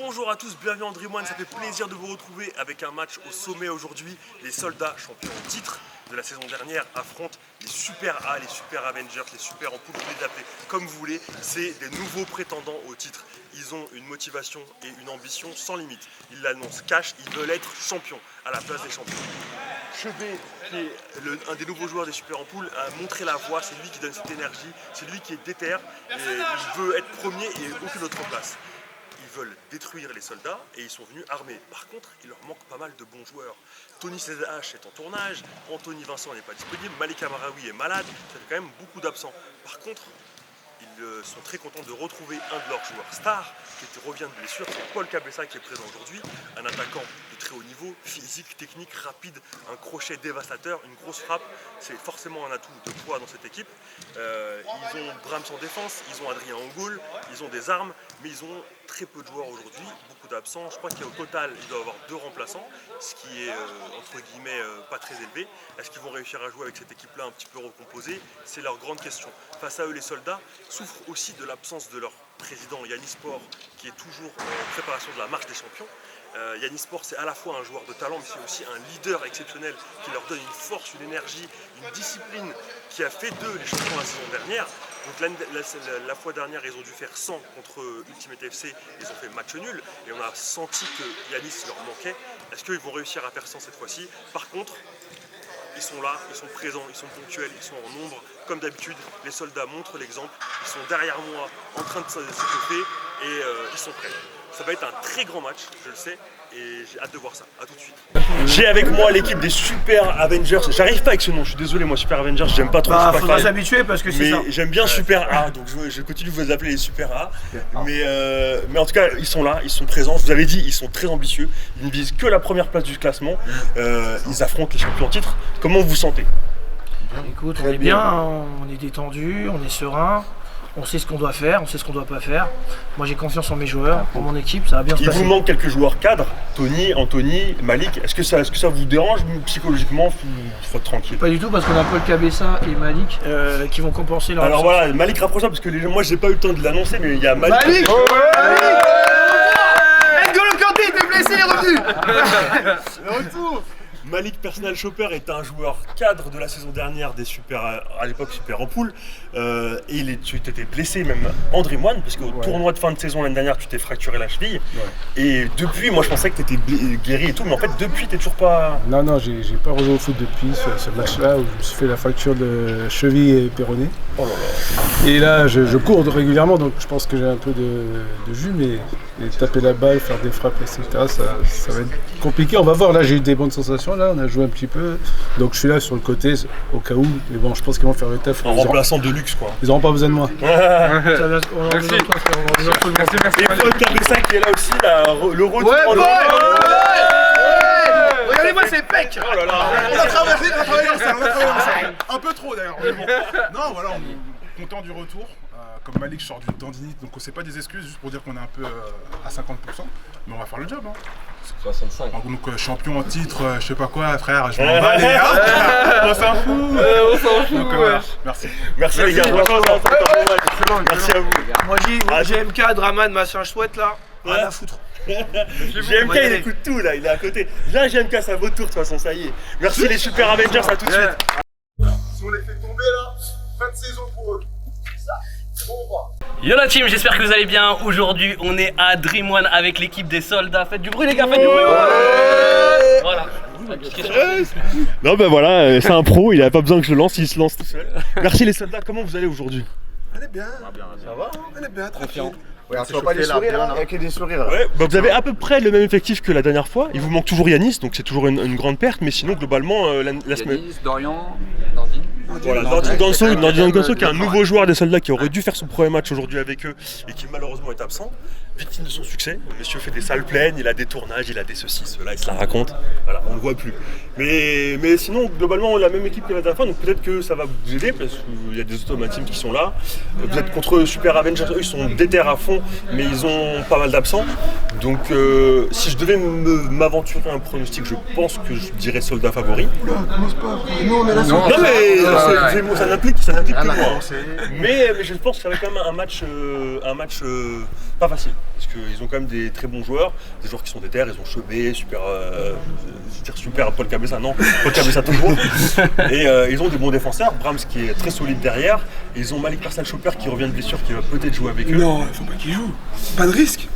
Bonjour à tous, bienvenue en Dream One, ça fait plaisir de vous retrouver avec un match au sommet aujourd'hui. Les soldats champions en titre de la saison dernière affrontent les Super A, les Super Avengers, les Super Ampoules, vous les appelez comme vous voulez. C'est des nouveaux prétendants au titre. Ils ont une motivation et une ambition sans limite. Ils l'annoncent cash, ils veulent être champions à la place des champions. Chebet, qui est un des nouveaux joueurs des Super Ampoules, a montré la voie, c'est lui qui donne cette énergie, c'est lui qui est déter, et il veut être premier et aucune autre place. Ils veulent détruire les soldats et ils sont venus armés. Par contre, il leur manque pas mal de bons joueurs. Tony CZH est en tournage, Anthony Vincent n'est pas disponible, Malik Amaraoui est malade, ça fait quand même beaucoup d'absents. Par contre, ils sont très contents de retrouver un de leurs joueurs stars qui revient de blessure, c'est Paul Cabessa qui est présent aujourd'hui, un attaquant de très haut niveau, physique, technique, rapide, un crochet dévastateur, une grosse frappe, c'est forcément un atout de poids dans cette équipe. Ils ont Brahms en défense, ils ont Adrien en goal, ils ont des armes, mais ils ont très peu de joueurs aujourd'hui, beaucoup d'absents. Je crois qu'au total, il doit y avoir 2 remplaçants, ce qui est entre guillemets pas très élevé. Est-ce qu'ils vont réussir à jouer avec cette équipe-là un petit peu recomposée? C'est leur grande question. Face à eux, les soldats souffrent aussi de l'absence de leur président Yannis Sport, qui est toujours en préparation de la marche des champions. Yannis Sport, c'est à la fois un joueur de talent, mais c'est aussi un leader exceptionnel qui leur donne une force, une énergie, une discipline qui a fait d'eux les champions la saison dernière. Donc la fois dernière, ils ont dû faire 100 contre Ultimate FC, ils ont fait match nul et on a senti que Yannis leur manquait. Est-ce qu'ils vont réussir à faire 100 cette fois-ci? Par contre, ils sont là, ils sont présents, ils sont ponctuels, ils sont en nombre. Comme d'habitude, les soldats montrent l'exemple, ils sont derrière moi en train de s'échauffer et ils sont prêts. Ça va être un très grand match, je le sais, et j'ai hâte de voir ça. A tout de suite. J'ai avec moi l'équipe des Super Avengers. J'arrive pas avec ce nom, je suis désolé, moi Super Avengers, j'aime pas trop. Faudra s'habituer parce que c'est ça. J'aime bien Super A, donc je continue de vous appeler les Super A. Mais en tout cas, ils sont là, ils sont présents. Je vous avais dit, ils sont très ambitieux. Ils ne visent que la première place du classement. Ils affrontent les champions en titre. Comment vous vous sentez? Écoute, on est bien, on est détendu, on est serein. On sait ce qu'on doit faire, on sait ce qu'on doit pas faire. Moi j'ai confiance en mes joueurs, pour mon équipe, ça va bien se passer. Il vous manque quelques joueurs cadres, Tony, Anthony, Malik. Est-ce que ça vous dérange psychologiquement? Il faut être tranquille. Pas du tout, parce qu'on a Paul Cabessa et Malik qui vont compenser leur Alors voilà, Malik rapproche-toi parce que moi j'ai pas eu le temps de l'annoncer, mais il y a Malik. Malik N'Golo Kanté était blessé, il est revenu. Le retour. Malik Personal Shopper est un joueur cadre de la saison dernière des à l'époque Super Ampoules. Et tu t'étais blessé même en Dream One, parce qu'au tournoi de fin de saison l'année dernière, tu t'es fracturé la cheville. Ouais. Et depuis, moi je pensais que tu étais guéri et tout, mais en fait depuis, t'es toujours pas... Non, j'ai pas rejoué au foot depuis ce match-là où je me suis fait la fracture de cheville et péroné. Oh là là. Et là, je cours régulièrement, donc je pense que j'ai un peu de jus, mais taper la balle, faire des frappes, etc., ça va être compliqué. On va voir, là j'ai eu des bonnes sensations. Là, on a joué un petit peu, donc je suis là sur le côté au cas où, mais bon, je pense qu'ils vont faire le taf. En remplaçant de luxe, quoi. Ils n'auront pas besoin de moi. Merci. Et Paul Cabessa qui est là aussi, le retour. Regardez-moi ces pecs. Oh là là. On a travaillé ensemble. Un peu trop d'ailleurs. Mais bon. Non, voilà, on est content du retour. Comme Malik sort d'une tendinite, donc c'est pas des excuses, juste pour dire qu'on est un peu à 50%, mais on va faire le job. 65. Donc champion en titre, je sais pas quoi, frère, je m'en bats les gars. On s'en fout. On s'en fout. Voilà. Merci. Merci les gars. Merci à vous. Moi j'ai MK, Draman, ma soeur chouette là, rien à foutre. GMK il écoute tout là, il est à côté. Là GMK ça vaut tour de toute façon, ça y est. Merci les Super Avengers, à tout de suite. Si on les fait tomber là, fin de saison pour eux. Yo la team, j'espère que vous allez bien. Aujourd'hui on est à Dream One avec l'équipe des soldats. Faites du bruit les gars, faites du bruit. Voilà. Non ben voilà, c'est un pro, il avait pas besoin que je le lance, il se lance tout seul. Merci les soldats, comment vous allez aujourd'hui? Elle est bien. Ça va? Elle est bien, tranquille. Regarde, tu vois pas les sourires là? Il y a que des sourires là. Ouais, bah vous avez à peu près le même effectif que la dernière fois. Il vous manque toujours Yanis, donc c'est toujours une grande perte, mais sinon globalement la semaine. Yanis, Dorian, Nordine. Voilà, Nordine Ganso qui est un nouveau joueur des soldats qui aurait dû faire son premier match aujourd'hui avec eux et qui malheureusement est absent. Victime de son succès, le monsieur fait des salles pleines, il a des tournages, il a des ceci, cela, il se la raconte. Voilà, on le voit plus. Mais sinon, globalement, la même équipe que la dernière fois, donc peut-être que ça va vous aider parce qu'il y a des automatismes qui sont là. Vous êtes contre Super Avengers, eux ils sont déter à fond, mais ils ont pas mal d'absents. Donc si je devais m'aventurer un pronostic, je pense que je dirais soldat favori. Nous on est là. Non mais ça n'implique que moi. Mais je pense que ça va être quand même un match pas facile. Parce qu'ils ont quand même des très bons joueurs, des joueurs qui sont déter, ils ont Chebet, super Paul Cabessa, non, Paul Cabessa tout court. Et ils ont des bons défenseurs, Brahms qui est très solide derrière. Et ils ont Malik Persal-Chopper qui revient de blessure, qui va peut-être jouer avec eux. Non, il faut pas qu'il joue. Pas de risque.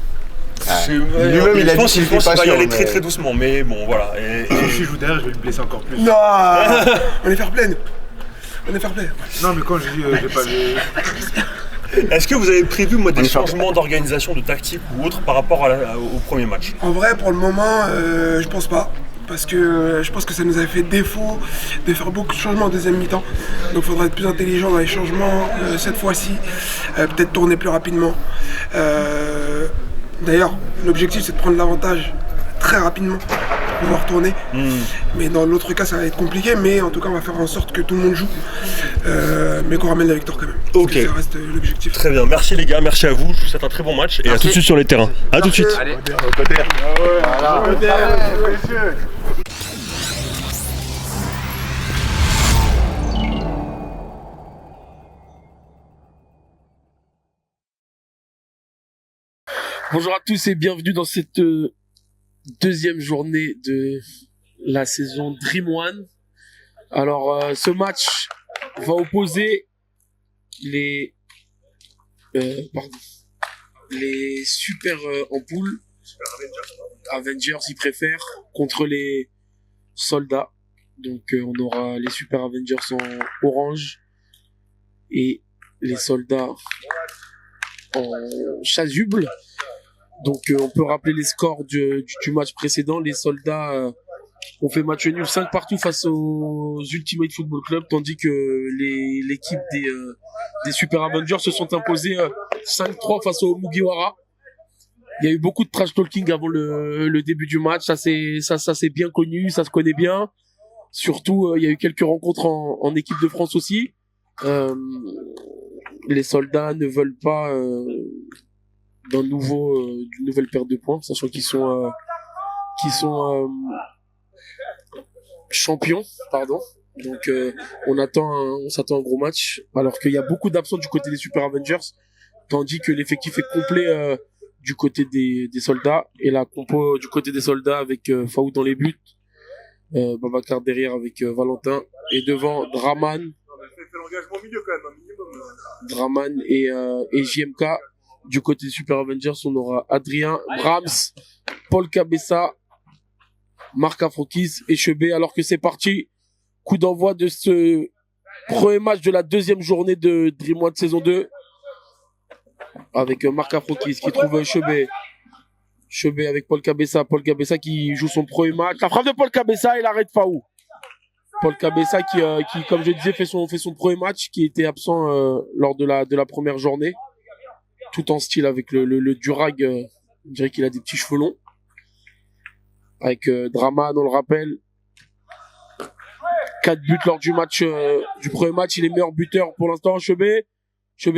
Lui-même, il a dit qu'il qu'il va y aller mais... très très doucement, mais bon voilà. Si je joue derrière, je vais le blesser encore plus. Non. On est fair play. Non, mais quand je dis, j'ai pas vu. Est-ce que vous avez prévu des changements d'organisation, de tactique ou autre par rapport au premier match? En vrai, pour le moment, je pense pas. Parce que je pense que ça nous avait fait défaut de faire beaucoup de changements en deuxième mi-temps. Donc il faudra être plus intelligent dans les changements cette fois-ci. Peut-être tourner plus rapidement. D'ailleurs, l'objectif c'est de prendre l'avantage très rapidement pour pouvoir tourner. Mais dans l'autre cas, ça va être compliqué. Mais en tout cas, on va faire en sorte que tout le monde joue. Mais qu'on ramène la victoire quand même. Ok. Ça reste l'objectif. Très bien, merci les gars, merci à vous. Je vous souhaite un très bon match et à tout de suite sur les terrains. À tout de suite. Allez. Bonjour à tous et bienvenue dans cette deuxième journée de la saison Dream One. Alors ce match va opposer les super en poule, Avengers ils préfèrent, contre les soldats. Donc on aura les super Avengers en orange et les soldats en chasuble. Donc on peut rappeler les scores du match précédent. Les soldats ont fait match nul 5 partout face aux Ultimate Football Club, tandis que l'équipe des Super Avengers se sont imposés 5-3 face au Mugiwara. Il y a eu beaucoup de trash talking avant le début du match, ça c'est bien connu, ça se connaît bien. Surtout il y a eu quelques rencontres en équipe de France aussi. Les soldats ne veulent pas d'une nouvelle paire de points, sachant qu'ils sont champions, pardon. Donc on s'attend à un gros match, alors qu'il y a beaucoup d'absents du côté des Super Avengers, tandis que l'effectif est complet du côté des soldats, et la compo du côté des soldats avec Faou dans les buts, Babacar derrière avec Valentin, et devant Draman et JMK. Du côté des Super Avengers, on aura Adrien, Brahms, Paul Cabessa, Marc Afrokis et Chebet. Alors que c'est parti, coup d'envoi de ce premier match de la deuxième journée de Dream One saison 2. Avec Marc Afrokis qui trouve Chebet. Chebet avec Paul Cabessa qui joue son premier match. La frappe de Paul Cabessa, il arrête Faou. Paul Cabessa qui comme je disais, fait son premier match, qui était absent lors de la première journée. Tout en style avec le Durag, on dirait qu'il a des petits cheveux longs. Avec Draman, on le rappelle. 4 buts lors du premier match, il est meilleur buteur pour l'instant. Chebet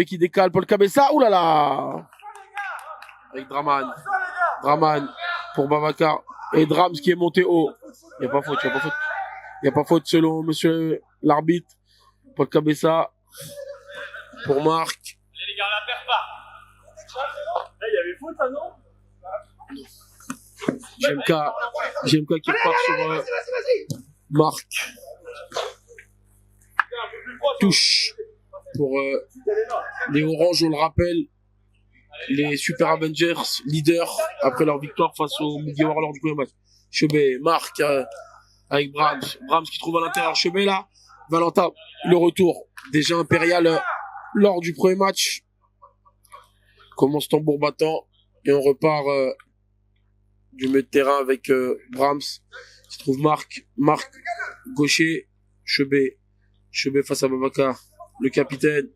qui décale, Paul Cabessa, oulala, avec Draman pour Babacar et Drams qui est monté haut. Il n'y a pas faute selon monsieur l'arbitre. Paul Cabessa pour Marc. Les gars, la perd pas. Là, il y avait faute, ça, non? GMK qui repart sur Marc. Touche pour les Oranges, on le rappelle. Les Super Avengers, leaders après leur victoire face au Mugiwara lors du premier match. Chebet, Marc avec Brahms qui trouve à l'intérieur. Chebet là, Valentin, le retour déjà impérial lors du premier match. Commence tambour battant et on repart du milieu de terrain avec Brahms qui trouve Marc gaucher, Chebet face à Babacar, le capitaine,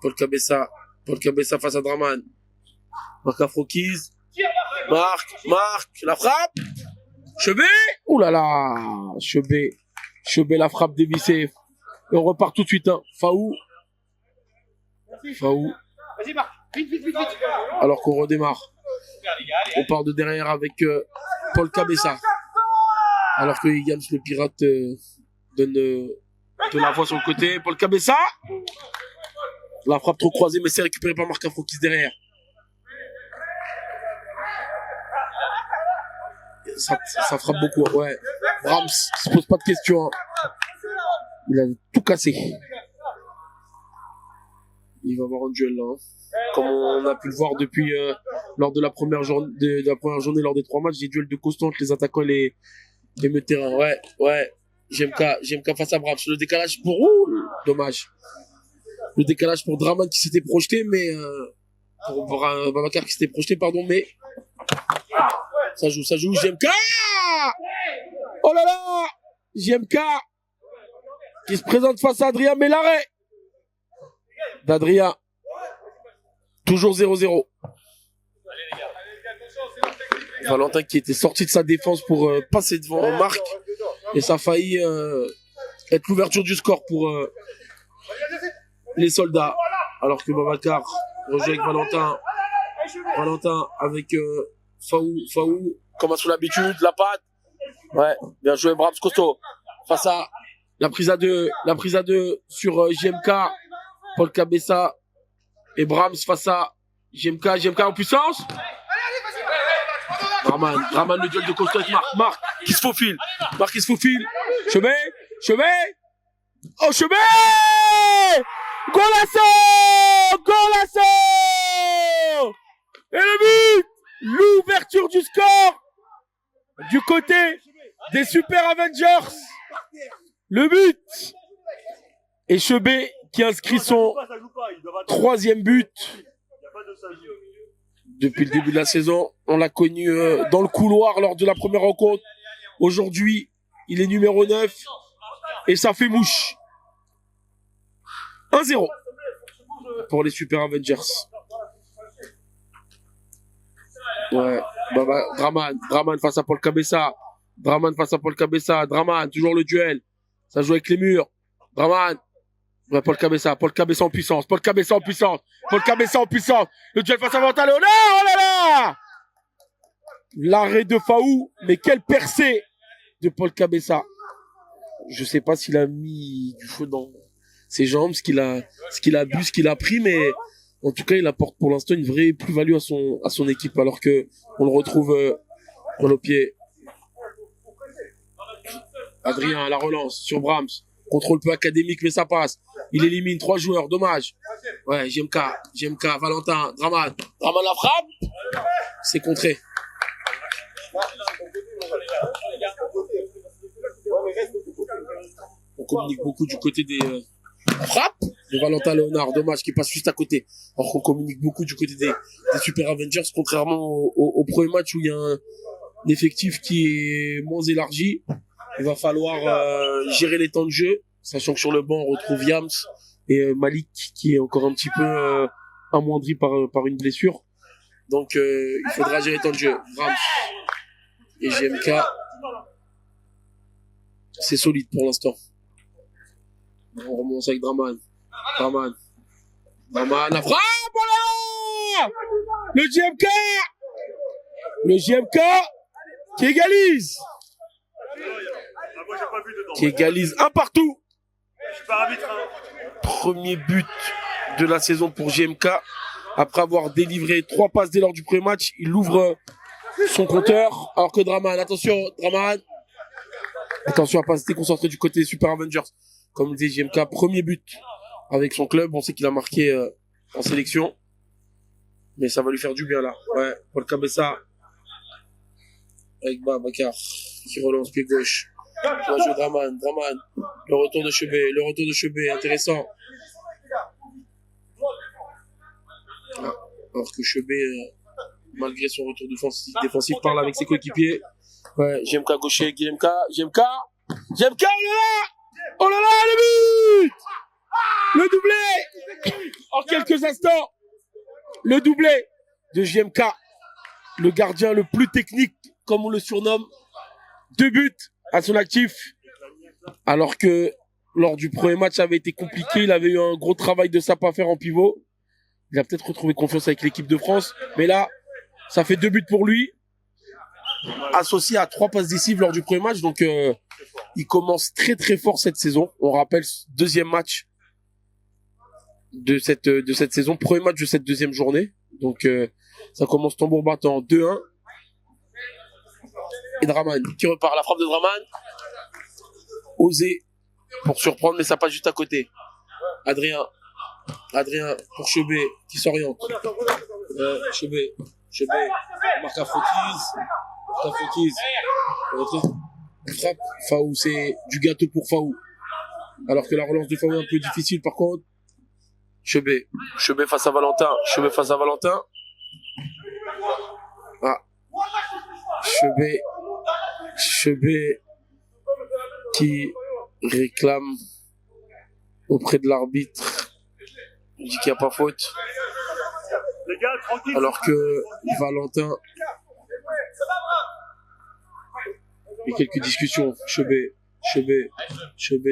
Paul Cabessa face à Draman, Marc Afrokis, Marc, la frappe, Chebet, oulala, Chebet, la frappe dévissée, et on repart tout de suite, hein. Faou, Vas-y, Marc, vite. alors qu'on redémarre, on part de derrière avec Paul Cabessa, alors que Yams le pirate donne de la voix sur le côté. Paul Cabessa, la frappe trop croisée, mais c'est récupéré par Marc Afrokis derrière. ça frappe beaucoup. Ouais. Brahms, il se pose pas de questions. Hein. Il a tout cassé. Il va avoir un duel là. Hein. Comme on a pu le voir depuis lors de la première journée, lors des 3 matchs, des duels de costaud entre les attaquants et les milieux de terrain. Ouais. GMK face à Brahms. Le décalage pour dommage. Le décalage pour Draman qui s'était projeté, mais pour Babacar qui s'était projeté, pardon, mais ça joue. GMK. Oh là là, GMK qui se présente face à Adrien, mais l'arrêt d'Adrien. Toujours 0-0. Valentin qui était sorti de sa défense pour passer devant Marc. Et ça a failli être l'ouverture du score pour les soldats. Alors que Babacar rejoint avec Valentin. Valentin avec Faou. Comme à son habitude, la patte. Ouais, bien joué, Brahms costaud. Face à la prise à deux sur JMK. Paul Cabessa. Et Brahms face à GMK en puissance. Draman, le duel de costaud avec Marc qui se faufile. Chevet. Oh, Chevet! Golasso! Et le but! L'ouverture du score du côté des Super Avengers. Le but! Et Chevet qui inscrit son 3e but. Depuis le début de la saison, on l'a connu dans le couloir lors de la première rencontre. Aujourd'hui, il est numéro 9 et ça fait mouche. 1-0 pour les Super Avengers. Ouais, Draman face à Paul Cabessa. Draman, toujours le duel. Ça joue avec les murs. Draman. Ouais, Paul Cabessa en puissance. Le duel face à Valentin Léonard. Oh là là! L'arrêt de Faou, mais quelle percée de Paul Cabessa. Je sais pas s'il a mis du feu dans ses jambes, ce qu'il a pris, mais en tout cas, il apporte pour l'instant une vraie plus-value à son équipe, alors que on le retrouve dans le pied. Adrien à la relance sur Brahms. Contrôle peu académique, mais ça passe. Il élimine 3 joueurs, dommage. Ouais, GMK, Valentin, Draman la frappe. C'est contré. On communique beaucoup du côté des frappes de Valentin Léonard, dommage qu'il passe juste à côté. Alors qu'on communique beaucoup du côté des Super Avengers, contrairement au premier match où il y a un effectif qui est moins élargi. Il va falloir gérer les temps de jeu, sachant que sur le banc on retrouve Yams et Malik qui est encore un petit peu amoindri par une blessure. Donc il faudra gérer les temps de jeu. Rams et GMK, c'est solide pour l'instant. On remonte avec Draman, la frappe, voilà, le GMK qui égalise. Qui égalise un partout. Premier but de la saison pour GMK. Après avoir délivré 3 passes dès lors du premier match, il ouvre son compteur. Alors que Draman, attention à pas rester concentré du côté des Super Avengers. Comme disait GMK, premier but avec son club. On sait qu'il a marqué en sélection. Mais ça va lui faire du bien là. Ouais, Paul Cabessa avec Babacar qui relance pied gauche. Bien joué Draman. Le retour de Chevet, intéressant. Alors que Chevet, malgré son retour défensif, parle avec ses coéquipiers. Ouais, GMK gaucher, GMK, oh là là, le but! Le doublé! En quelques instants, le doublé de GMK, le gardien le plus technique, comme on le surnomme. 2 buts à son actif, alors que lors du premier match ça avait été compliqué, il avait eu un gros travail de sape à faire en pivot. Il a peut-être retrouvé confiance avec l'équipe de France, mais là, ça fait 2 buts pour lui, associé à 3 passes décisives lors du premier match, donc il commence très très fort cette saison. On rappelle, 2e match de cette saison, premier match de cette 2e journée, donc ça commence tambour battant 2-1. Et Draman qui repart. La frappe de Draman. Osé pour surprendre, mais ça passe juste à côté. Adrien pour Chebet qui s'oriente. Chebet. Marc Afrokiz. Frappe. Faou, c'est du gâteau pour Faou. Alors que la relance de Faou est un peu difficile par contre. Chebet face à Valentin. Ah. Chebet qui réclame auprès de l'arbitre. Il dit qu'il n'y a pas faute. Alors que Valentin. Il y a quelques discussions. Chebet,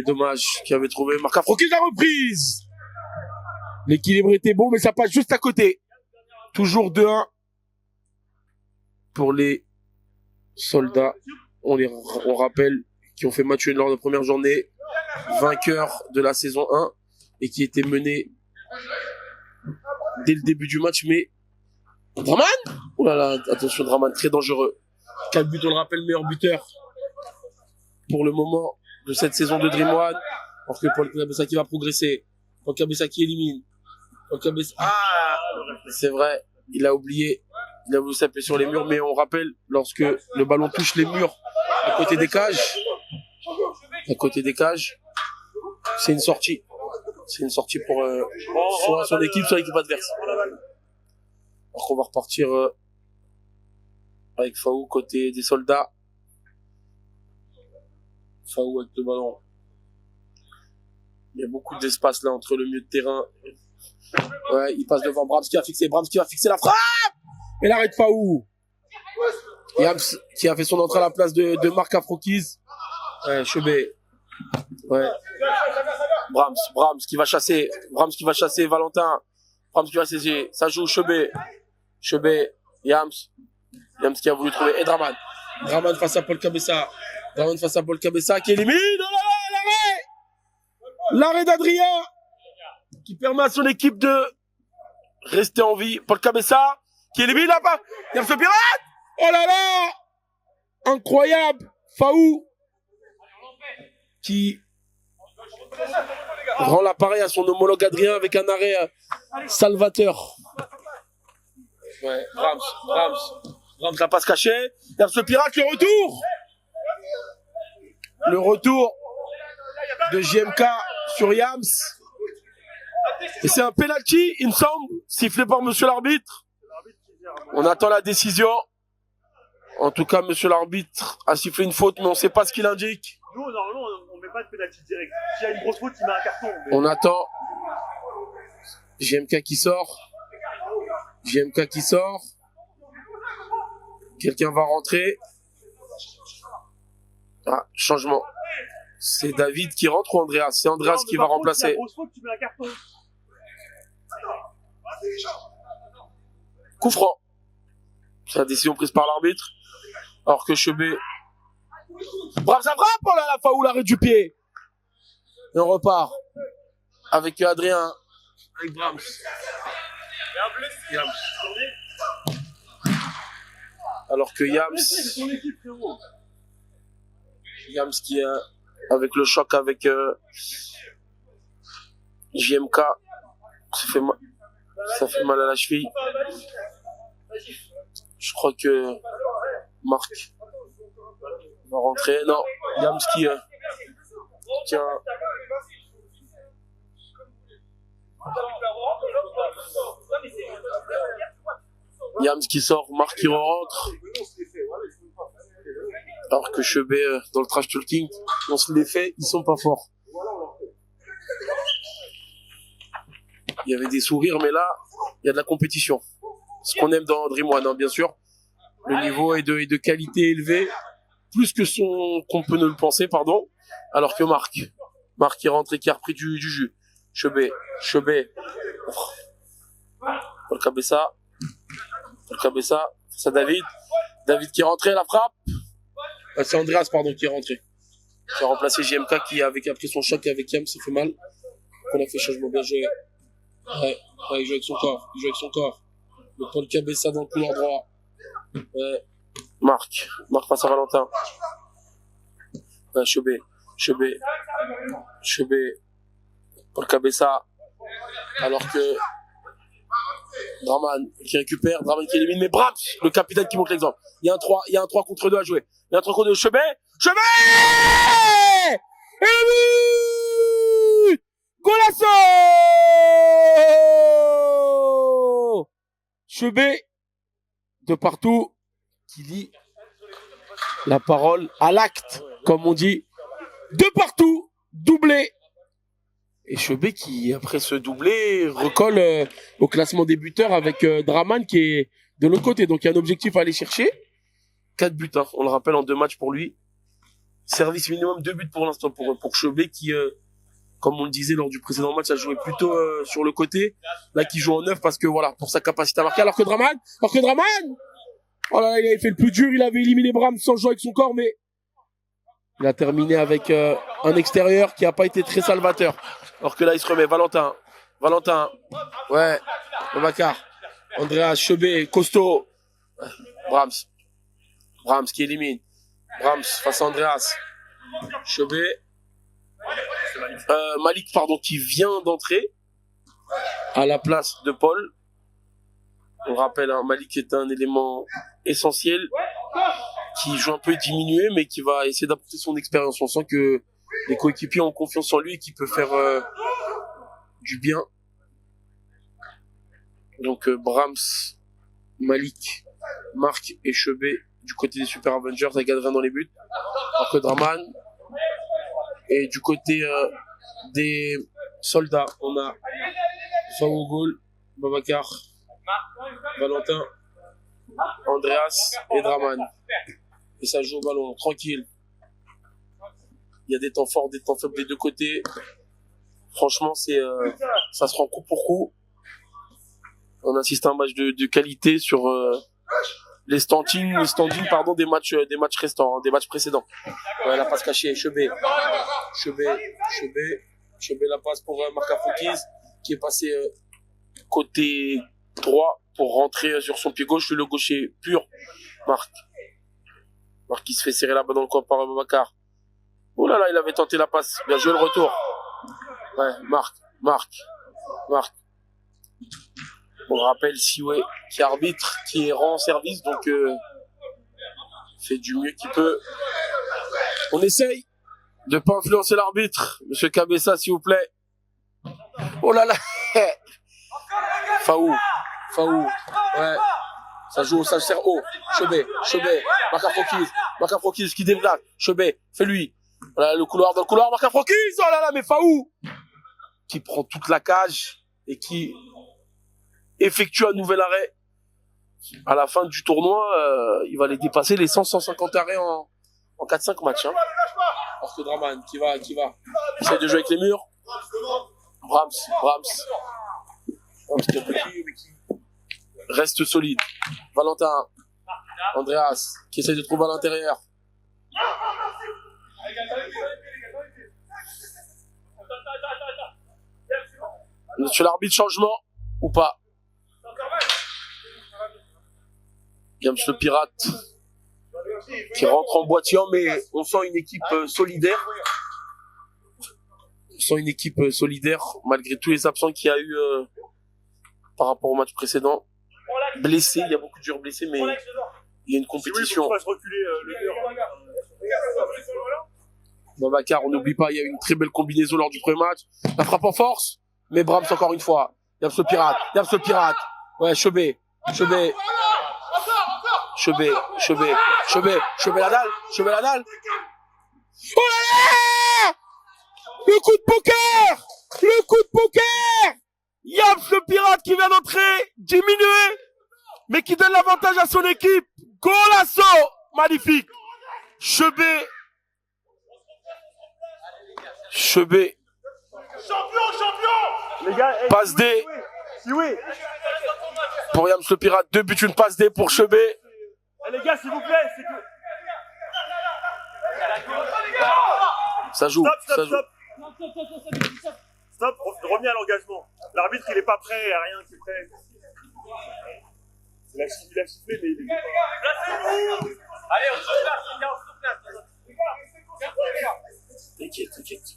dommage, qui avait trouvé Marc Afrokiz la reprise. L'équilibre était bon, mais ça passe juste à côté. Toujours 2-1 pour les soldats. On rappelle qui ont fait match nul lors de la première journée, vainqueur de la saison 1 et qui était mené dès le début du match. Mais Draman, oh là là, attention Draman, très dangereux. 4 buts, on le rappelle, meilleur buteur pour le moment de cette saison de Dream One. Alors que Paul Cabessa qui va progresser. Paul Cabessa qui élimine. C'est vrai, il a oublié s'appuyer sur les murs, mais on rappelle, lorsque le ballon touche les murs à côté des cages, c'est une sortie. C'est une sortie pour soit son équipe, soit l'équipe adverse. Alors qu'on va repartir avec Faou côté des soldats. Faou avec le ballon. Il y a beaucoup d'espace là entre le milieu de terrain. Ouais, il passe devant Brahms qui va fixer la frappe. Et l'arrêt de Faou. Yams qui a fait son entrée à la place de Marc Afrokiz. Ouais, Chebet. Ouais. Brahms qui va chasser Valentin. Brahms qui va saisir. Ça joue Chebet, Yams qui a voulu trouver. Et Draman face à Paul Cabessa. Qui élimine. Oh là là, l'arrêt d'Adrien qui permet à son équipe de rester en vie. Paul Cabessa qui élimine là-bas. Yams le pirate. Oh là là, incroyable. Faou qui rend l'appareil à son homologue Adrien avec un arrêt salvateur. Ouais, Brahms n'a pas se cacher. Yams le pirate, le retour de JMK sur Yams. Et c'est un penalty, il me semble, sifflé par monsieur l'arbitre. On attend la décision. En tout cas, monsieur l'arbitre a sifflé une faute, mais on ne sait pas ce qu'il indique. Nous, normalement, on ne met pas de penalty direct. S'il y a une grosse faute, il met un carton. Mais... On attend. JMK qui sort. Quelqu'un va rentrer. Ah, changement. C'est David qui rentre ou Andreas? C'est Andreas qui va remplacer. Une grosse faute, tu mets un carton. Coup franc. C'est la décision prise par l'arbitre. Alors que Chebet. Bravo, ça frappe! Oh là là, Faou, l'arrêt du pied. Et on repart. Avec Adrien. Avec Brahms. Alors que Yams qui est avec le choc avec JMK. Ça fait mal à la cheville. Je crois que Marc va rentrer. Non, Yams qui tient. Yams qui sort, Marc qui rentre. Alors que Chebet dans le trash talking, on se les fait, ils sont pas forts. Il y avait des sourires, mais là, il y a de la compétition. Ce qu'on aime dans Dream One, hein, bien sûr. Le niveau est de qualité élevée, plus que qu'on peut ne le penser, pardon. Alors que Marc qui rentre et qui a repris du jus. Chebet. Paul Cabessa, c'est David qui est rentré à la frappe. C'est Andreas, qui est rentré. Qui a remplacé JMK qui avait pris son choc avec Yams, ça fait mal. On a fait changement, bien joué. Ouais, il joue avec son corps. Le Paul Cabessa dans le couloir droit. Ouais. Marc face à Valentin. Ouais, Chebet. Pour Cabessa. Alors que Draman qui récupère, Draman qui élimine, mais Brahms, le capitaine qui montre l'exemple. Il y a un 3 contre 2 à jouer. Il y a un 3 contre 2. Chebet! Et le but! Golasso! Chebet, de partout, qui dit la parole à l'acte, comme on dit. De partout, doublé. Et Chebet qui, après ce doublé, recolle au classement des buteurs avec Draman qui est de l'autre côté. Donc il y a un objectif à aller chercher. 4 buts, hein, on le rappelle, en 2 matchs pour lui. Service minimum 2 buts pour l'instant pour Chebet qui, comme on le disait lors du précédent match, a joué plutôt sur le côté. Là qui joue en 9 parce que voilà, pour sa capacité à marquer. Alors que Draman, oh là là, il avait fait le plus dur, il avait éliminé Brahms sans jouer avec son corps, mais il a terminé avec un extérieur qui n'a pas été très salvateur. Alors que là, il se remet. Valentin. Ouais. Babacar. Andreas, Chebet, costaud. Brahms qui élimine. Brahms face à Andreas. Chebet. Malik, qui vient d'entrer à la place de Paul. On rappelle, hein, Malik est un élément essentiel qui joue un peu diminué, mais qui va essayer d'apporter son expérience. On sent que les coéquipiers ont confiance en lui et qu'il peut faire du bien. Donc Brahms, Malik, Marc et Chebet du côté des Super Avengers avec Adrien dans les buts. Alors que Draman. Et du côté des soldats, on a Faou Gol, Babacar, Valentin, Andreas et Draman. Et ça joue au ballon, tranquille. Il y a des temps forts, des temps faibles des deux côtés. Franchement, ça se rend coup pour coup. On assiste à un match de qualité sur les standings des matchs restants, des matchs précédents. Ouais, la passe cachée, Chebet, la passe pour Marc Afrokiz qui est passé côté droit pour rentrer sur son pied gauche, le gaucher pur. Marc qui se fait serrer là-bas dans le coin par Babacar. Oh là là, il avait tenté la passe. Bien joué le retour. Ouais, Marc. On rappelle Sioué qui arbitre, qui rend service, donc fait du mieux qu'il peut. On essaye de pas influencer l'arbitre. Monsieur Cabessa, s'il vous plaît. Oh là là. Faou. Ouais. Ça joue, ça sert haut. Chebet. Marc Afrokiz qui dégrade. Chebet, fais-lui. Voilà le couloir, dans le couloir, Marc Afrokiz. Oh là là, mais Faou qui prend toute la cage et qui effectue un nouvel arrêt. À la fin du tournoi, il va les dépasser les 100-150 arrêts en 4-5 matchs. Hein. Alors que Draman qui va. Il essaie de jouer avec les murs. Brahms qui est petit, mais qui reste solide. Valentin. Andreas qui essaie de trouver à l'intérieur. Monsieur l'arbitre, changement ou pas? James le Pirate qui rentre en boitillant, mais on sent une équipe solidaire. Malgré tous les absents qu'il y a eu par rapport au match précédent. Blessés, il y a beaucoup de joueurs blessés, mais il y a une compétition. Babacar, on n'oublie pas, il y a eu une très belle combinaison lors du premier match. La frappe en force, mais Brahms encore une fois. James le Pirate. Ouais, Chebet la dalle. Oh là là! Le coup de poker! James le Pirate qui vient d'entrer, diminué, mais qui donne l'avantage à son équipe. Golasso! Magnifique! Chebet. Les gars, passe D. Oui. Pour James le Pirate, 2 buts, une passe D pour Chebet. Les gars, s'il vous plaît, c'est que... Ça joue. Stop, reviens à l'engagement. L'arbitre, il est pas prêt, il n'y a rien qui est prêt. Il a sifflé, mais il est pas... T'inquiète,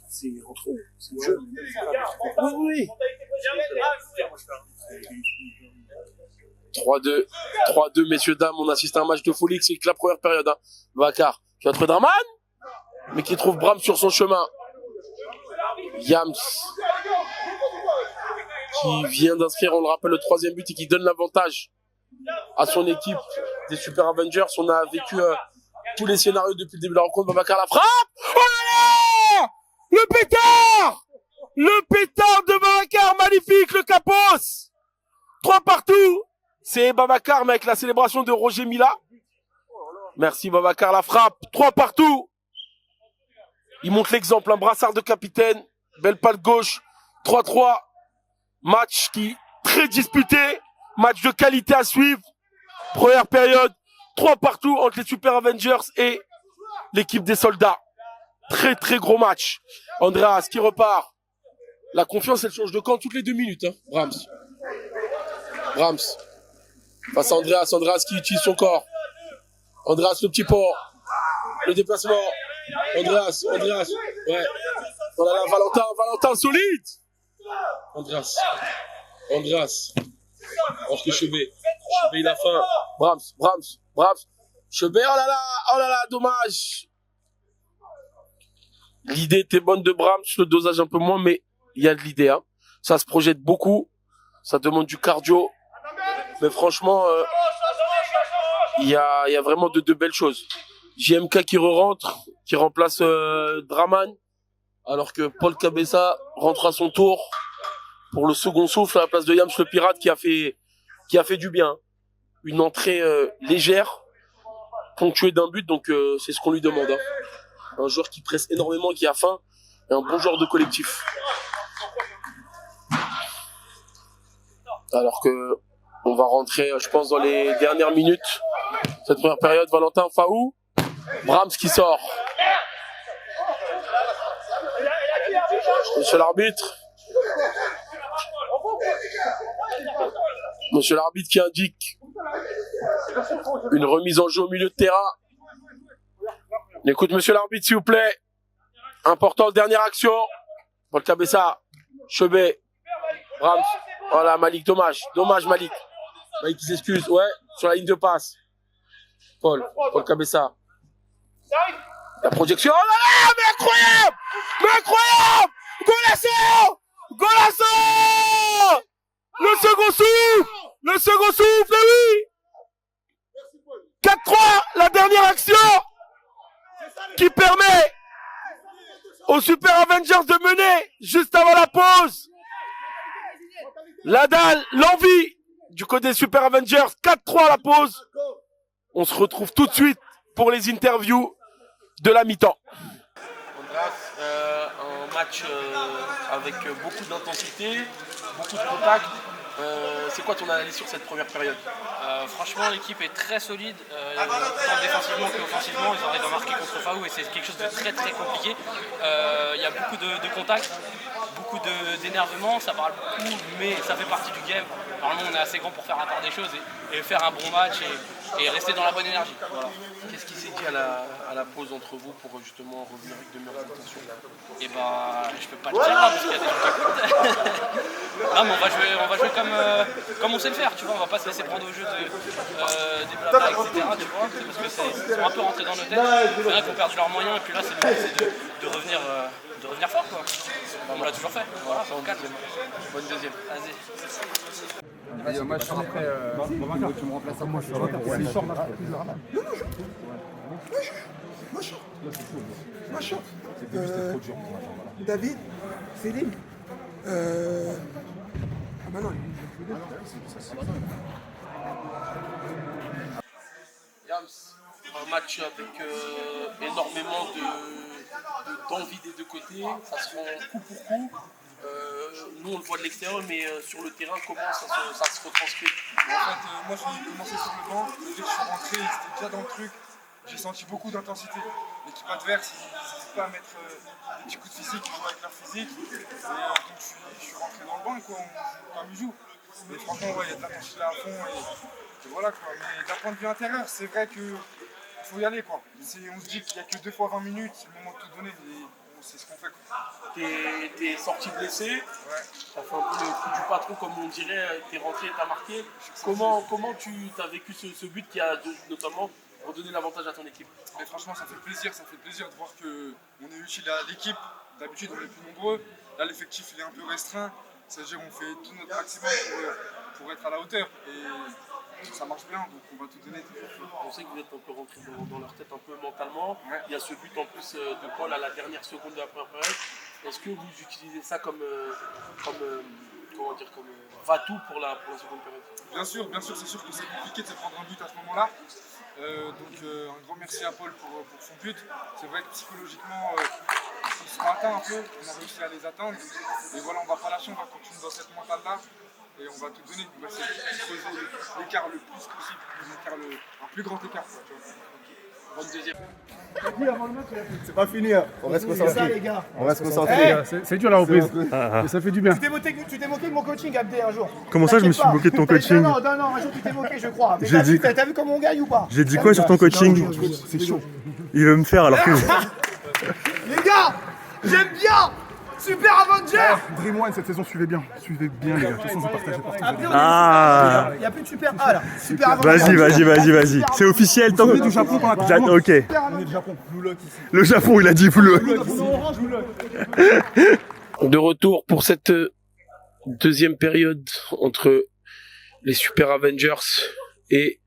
c'est entre eux, c'est le jeu. Oui. 3-2, messieurs, dames, on assiste à un match de folie, c'est que la première période. Hein. Babacar qui va trouver Draman, mais qui trouve Bram sur son chemin. Yams, qui vient d'inscrire, on le rappelle, le 3e but et qui donne l'avantage à son équipe des Super Avengers. On a vécu tous les scénarios depuis le début de la rencontre. Babacar la frappe. Oh là là, le pétard de Babacar, magnifique, le capos. 3 partout. C'est Babacar, mais avec la célébration de Roger Mila. Merci Babacar, la frappe. 3 partout. Il montre l'exemple, un brassard de capitaine. Belle patte gauche. 3-3. Match qui très disputé. Match de qualité à suivre. Première période. 3 partout entre les Super Avengers et l'équipe des soldats. Très très gros match. Andreas qui repart. La confiance, elle change de camp toutes les 2 minutes. Hein. Brahms. Face à Andreas qui utilise son corps. Andreas le petit port. Le déplacement. Andreas. Ouais. Oh là là, Valentin solide. Andreas. Parce que Chebet, il a faim. Brahms. Chebet, oh là là, dommage. L'idée était bonne de Brahms, le dosage un peu moins, mais il y a de l'idée. Hein. Ça se projette beaucoup. Ça demande du cardio. Mais franchement, il y a vraiment de belles choses. JMK qui re-rentre, qui remplace Draman, alors que Paul Cabessa rentre à son tour pour le second souffle à la place de Yams le Pirate qui a fait du bien. Une entrée légère, ponctuée d'un but, donc c'est ce qu'on lui demande. Hein. Un joueur qui presse énormément, qui a faim, et un bon joueur de collectif. Alors que on va rentrer, je pense, dans les dernières minutes. Cette première période, Valentin Faou. Brahms qui sort. Monsieur l'arbitre. Monsieur l'arbitre qui indique une remise en jeu au milieu de terrain. On écoute monsieur l'arbitre, s'il vous plaît. Important, dernière action. Paul Cabessa. Chebet. Brahms. Voilà, Malik, dommage Malik. Malik qui s'excuse, ouais, sur la ligne de passe. Paul Cabessa. La projection, oh là là, mais incroyable Golasso Le second souffle, oui 4-3, la dernière action qui permet aux Super Avengers de mener juste avant la pause. La dalle, l'envie du côté des Super Avengers, 4-3 à la pause. On se retrouve tout de suite pour les interviews de la mi-temps. Un match avec beaucoup d'intensité, beaucoup de contact. C'est quoi ton analyse sur cette première période? Franchement, l'équipe est très solide, tant défensivement qu'offensivement. Ils arrivent à marquer contre Faou et c'est quelque chose de très très compliqué. Il y a beaucoup de contacts, beaucoup d'énervement, ça parle beaucoup, mais ça fait partie du game. Normalement, on est assez grand pour faire la part des choses et faire un bon match et rester dans la bonne énergie. Voilà. Qu'est-ce qui s'est dit à la pause entre vous pour justement revenir avec de meilleures intentions? Et je peux pas le dire là parce qu'il y a des gens qui écoutent. Non, mais on va jouer comme on sait le faire, tu vois. On va pas se laisser prendre au jeu des blabla, etc. Tu vois, parce que ils sont un peu rentrés dans nos têtes. C'est vrai qu'on perdu leurs moyens et puis là c'est de revenir fort quoi. On l'a toujours fait. Voilà, c'est en 4. Bonne deuxième. Vas-y. Moi je sors après, tu me remplaces. Moi je sors Moi je David, Céline. Ah bah non, Yams, un match avec énormément d'envie des deux côtés. Ça se rend coup pour coup. Nous on le voit de l'extérieur, mais sur le terrain, comment ça se retranscrit? En fait, moi j'ai commencé sur le banc, dès que je suis rentré, ils étaient déjà dans le truc. J'ai senti beaucoup d'intensité. L'équipe adverse, ils n'hésitent pas à mettre des petits coups de physique, ils jouent avec leur physique. Et donc je suis rentré dans le banc, quoi, comme ils jouent. Mais franchement, ouais, il y a de l'intensité à fond et voilà quoi. Mais d'un point de vue intérieur, c'est vrai que faut y aller quoi. On se dit qu'il n'y a que 2 fois 20 minutes, c'est le moment de tout donner et c'est ce qu'on fait quoi. T'es sorti blessé, t'as fait un peu le coup du patron comme on dirait, t'es rentré, t'as marqué. Comment tu as vécu ce but qui a notamment redonné l'avantage à ton équipe? Et franchement ça fait plaisir de voir qu'on est utile à l'équipe. D'habitude on est plus nombreux, là l'effectif il est un peu restreint, c'est-à-dire on fait tout notre maximum pour être à la hauteur. Et ça marche bien, donc on va tout donner. On sait que vous êtes un peu rentré dans leur tête un peu mentalement. Il y a ce but en plus de Paul à la dernière seconde de la première période. Est-ce que vous utilisez ça comme va-tout pour la seconde période? Bien sûr, c'est sûr que c'est compliqué de se prendre un but à ce moment-là. Un grand merci à Paul pour son but. C'est vrai que psychologiquement, ils sont atteints un peu, on a réussi à les atteindre. Et voilà, on va pas lâcher, on va continuer dans cette mentale-là. Et on va tout donner, on va essayer de creuser l'écart le plus possible, un plus grand écart. Quoi, tu vois. Bonne deuxième. C'est pas fini, hein. On reste concentré. C'est ça, les gars. On reste concentré. C'est dur la reprise. Mais ça fait du bien. Tu t'es moqué de mon coaching, Abdé, un jour. Comment ça, je me suis moqué de ton coaching? Non, un jour tu t'es moqué, je crois. Mais J'ai dit- t'as vu comment on gagne ou pas? J'ai dit quoi sur ton coaching? C'est chaud. Il veut me faire alors que... Les gars, j'aime bien Super Avenger. Dream One cette saison, suivez bien les gars. De toute façon, vous partagez partout. Ah. Il n'y a plus de Super A là. Super Avenger. Vas-y. C'est officiel, tant que... Du Japon quand Ok. on est du Japon. Blue Lock ici. Le Japon, il a dit full. De retour pour cette deuxième période entre les Super Avengers et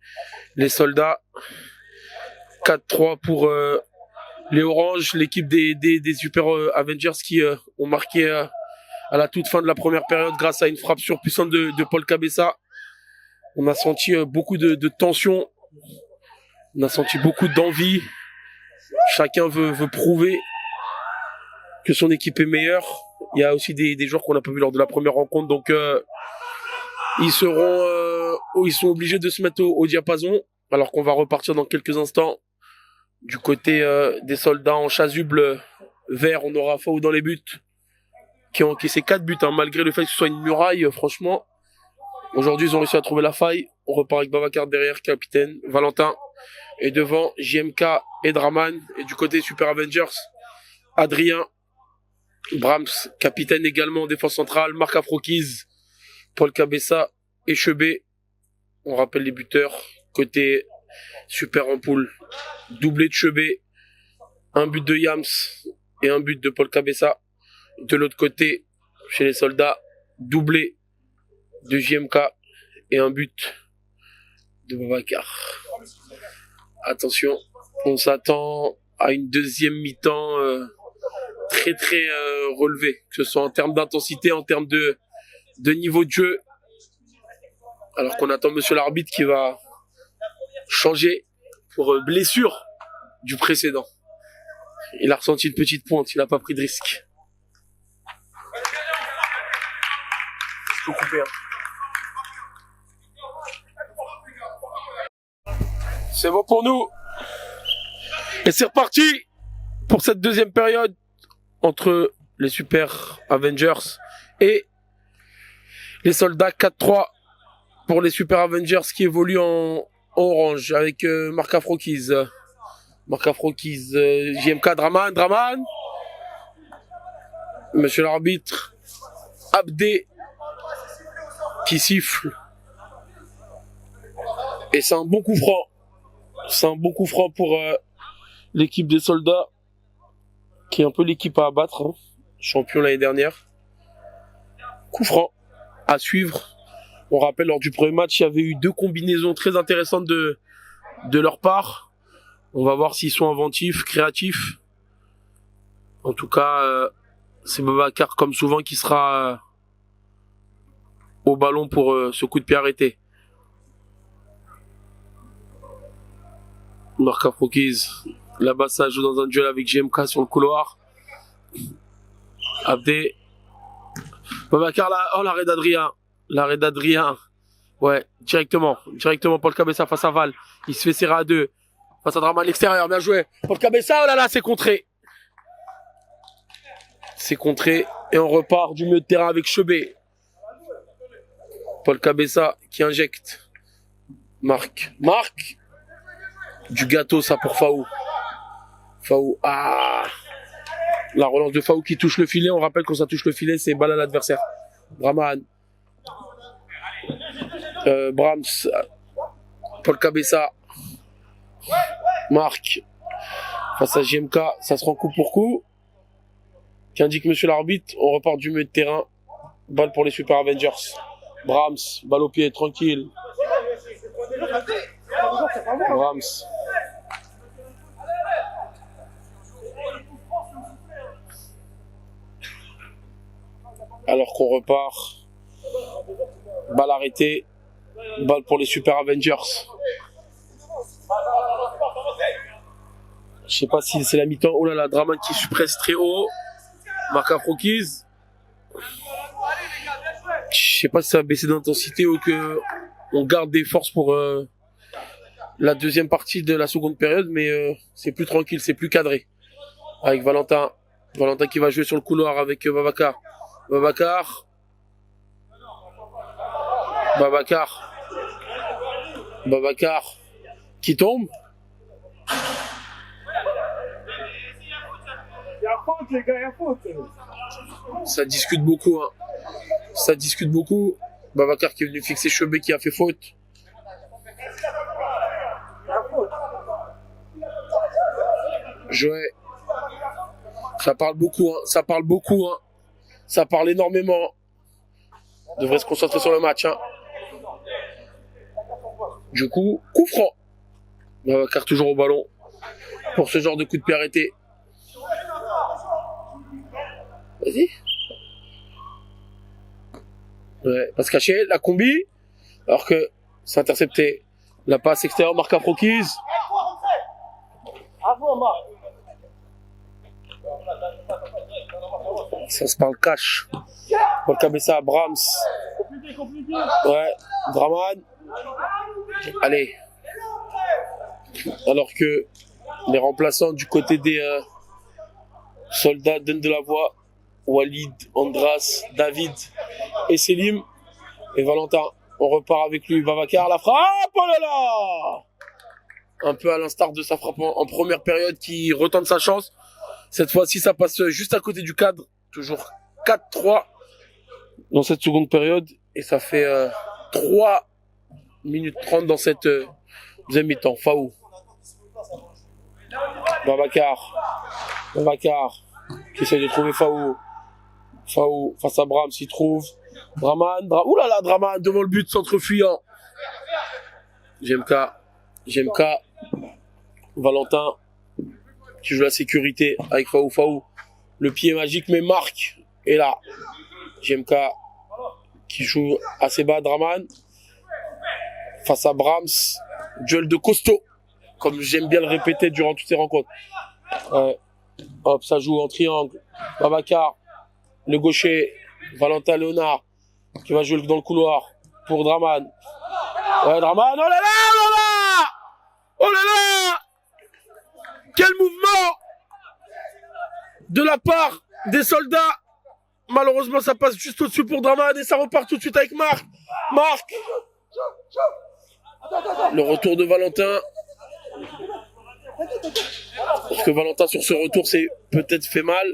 les soldats. 4-3 pour les Oranges, l'équipe des Super Avengers qui ont marqué à la toute fin de la première période grâce à une frappe surpuissante de Paul Cabessa. On a senti beaucoup de tension, on a senti beaucoup d'envie. Chacun veut prouver que son équipe est meilleure. Il y a aussi des joueurs qu'on n'a pas vu lors de la première rencontre, donc ils sont obligés de se mettre au diapason, alors qu'on va repartir dans quelques instants. Du côté des soldats en chasuble vert, on aura Fao dans les buts, qui ont encaissé 4 buts, hein, malgré le fait que ce soit une muraille, franchement. Aujourd'hui, ils ont réussi à trouver la faille. On repart avec Babacar derrière, capitaine, Valentin. Et devant, JMK et Draman. Et du côté Super Avengers, Adrien, Brahms, capitaine également en défense centrale, Marc Afrokiz, Paul Cabessa et Chebet. On rappelle les buteurs. Côté Super en poule, doublé de Chebet, un but de Yams et un but de Paul Cabessa. De l'autre côté, chez les soldats, doublé de JMK et un but de Babacar. Attention, on s'attend à une deuxième mi-temps très relevée, que ce soit en termes d'intensité, en termes de niveau de jeu. Alors qu'on attend monsieur l'arbitre qui va changer pour blessure du précédent. Il a ressenti une petite pointe, il n'a pas pris de risque. Faut couper, hein. C'est bon pour nous. Et c'est reparti pour cette deuxième période entre les Super Avengers et les soldats. 4-3 pour les Super Avengers qui évoluent en orange avec Marc Afrokiz. JMK, Draman. Monsieur l'arbitre, Abdé qui siffle. Et c'est un bon coup franc. C'est un bon coup franc pour l'équipe des soldats, qui est un peu l'équipe à abattre, hein. Champion l'année dernière. Coup franc à suivre. On rappelle, lors du premier match, il y avait eu 2 combinaisons très intéressantes de leur part. On va voir s'ils sont inventifs, créatifs. En tout cas, c'est Babacar, comme souvent, qui sera au ballon pour ce coup de pied arrêté. Marc Afrokiz, là-bas ça joue dans un duel avec JMK sur le couloir. Abdé, Babacar là, oh l'arrêt d'Adrien, ouais, directement Paul Cabessa face à Val, il se fait serrer à 2, face à Draman à l'extérieur, bien joué, Paul Cabessa, oh là là, c'est contré et on repart du milieu de terrain avec Chebet. Paul Cabessa qui injecte, Marc, Du gâteau, ça pour Faou. Faou, ah. La relance de Faou qui touche le filet. On rappelle quand ça touche le filet, c'est balle à l'adversaire. Brahman. Brahms. Paul Cabessa. Marc. Face à JMK, ça se rend coup pour coup. Qu'indique monsieur l'arbitre, on repart du milieu de terrain. Balle pour les Super Avengers. Brahms, balle au pied, tranquille. Brahms. Alors qu'on repart. Balle arrêtée. Balle pour les Super Avengers. Je sais pas si c'est la mi-temps. Oh là là, Draman qui se presse très haut. Marc Afrokiz. Je sais pas si ça va baisser d'intensité ou que on garde des forces pour la deuxième partie de la seconde période, mais c'est plus tranquille, c'est plus cadré. Avec Valentin. Valentin qui va jouer sur le couloir avec Babacar. Babacar. Babacar. Babacar. Qui tombe. Les gars, il y a faute. Ça discute beaucoup, hein. Ça discute beaucoup. Babacar qui est venu fixer Chebet qui a fait faute. Joël. Ça parle beaucoup, hein. Ça parle beaucoup, hein. Ça parle énormément. On devrait se concentrer sur le match, hein. Du coup, coup franc. Babacar toujours au ballon. Pour ce genre de coup de pied arrêté. Vas-y. Ouais, passe cachée, la combi. Alors que c'est intercepté. La passe extérieure, Marc Afrokiz. Ça se parle cash. Paul Cabessa, Brahms. Ouais, Draman. Allez. Alors que les remplaçants du côté des soldats donnent de la voix. Walid, Andras, David et Selim. Et Valentin, on repart avec lui. Babacar, la frappe, oh là là! Un peu à l'instar de sa frappe en première période qui retente sa chance. Cette fois-ci, ça passe juste à côté du cadre. Toujours 4-3 dans cette seconde période. Et ça fait 3 minutes 30 dans cette deuxième mi-temps. Faou. Babacar. Babacar qui essaie de trouver Faou. Faou face à Brahms, s'y trouve. Draman. Ouh là là, Draman devant le but, centre-fuyant. JMK. Valentin qui joue la sécurité avec Faou. Faou. Le pied magique, mais Marc est là. JMK qui joue assez bas. Draman. Face à Brahms. Duel de costaud. Comme j'aime bien le répéter durant toutes ces rencontres. Hop, ça joue en triangle. Babacar. Le gaucher. Valentin Léonard. Qui va jouer dans le couloir. Pour Draman. Ouais, Draman. Oh là là, oh là là! Oh là là! Quel mouvement! De la part des soldats. Malheureusement, ça passe juste au-dessus pour Draman et ça repart tout de suite avec Marc. Marc! Le retour de Valentin. Parce que Valentin, sur ce retour, s'est peut-être fait mal.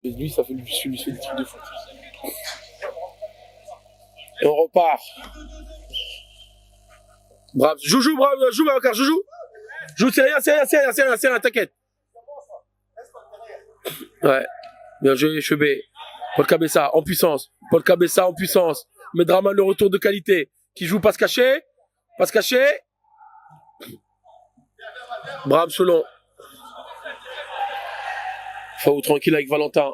Et lui, ça fait lui fait des trucs de foot. Et on repart. Bravo. Joue, Babacar, joue. Joue, c'est rien, t'inquiète. Ouais. Bien joué, Chebet. Paul Cabessa en puissance. Mais Draman, le retour de qualité. Qui joue passe cachée. Brahms selon. Faou tranquille avec Valentin.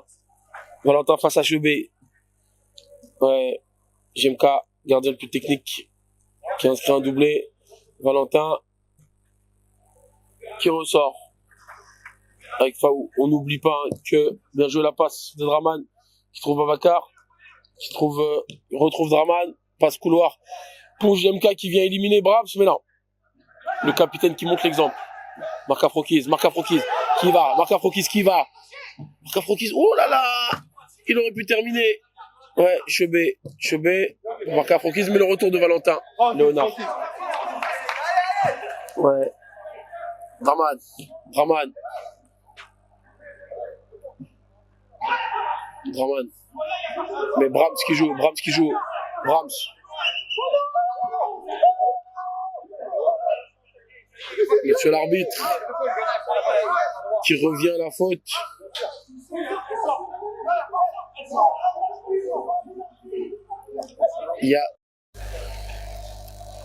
Valentin face à Chebet. Ouais. JMK, gardien le plus technique. Qui inscrit un doublé. Valentin. Qui ressort. Avec Faou. On n'oublie pas que bien joué la passe de Draman. Qui trouve Babacar. Retrouve Draman. Passe couloir. Pour JMK qui vient éliminer Brahms. Mais non. Le capitaine qui montre l'exemple. Marc Afrokiz. Qui va? Marc Afrokis qui va? Marc Afrokis, oh là là! Il aurait pu terminer. Ouais, Chebet, Marc Afrokis, mais le retour de Valentin. Léonard. Ouais. Draman. Mais Brahms qui joue. Monsieur l'arbitre qui revient à la faute.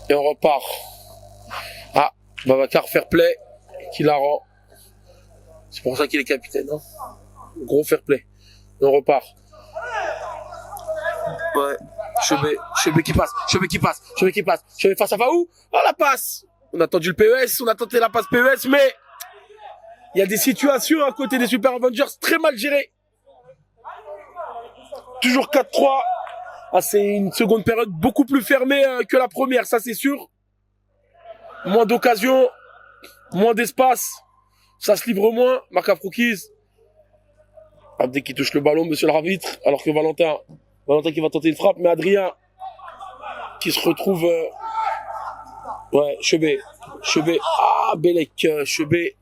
Et on repart. Ah, Babacar fair play qui la rend. C'est pour ça qu'il est capitaine. Hein. Gros fair play. Et on repart. Ouais. Chebet qui passe. Chebet face à Faou. Oh la passe. On a tendu le PES, on a tenté la passe PES, mais il y a des situations à côté des Super Avengers très mal gérées. Toujours 4-3. Ah, c'est une seconde période beaucoup plus fermée que la première, ça c'est sûr. Moins d'occasions, moins d'espace. Ça se livre moins. Marc Afrokis. Abdé qui touche le ballon, monsieur l'arbitre. Alors que Valentin qui va tenter une frappe, mais Adrien qui se retrouve... Ouais, Chebet. Ah, Bellec, Chebet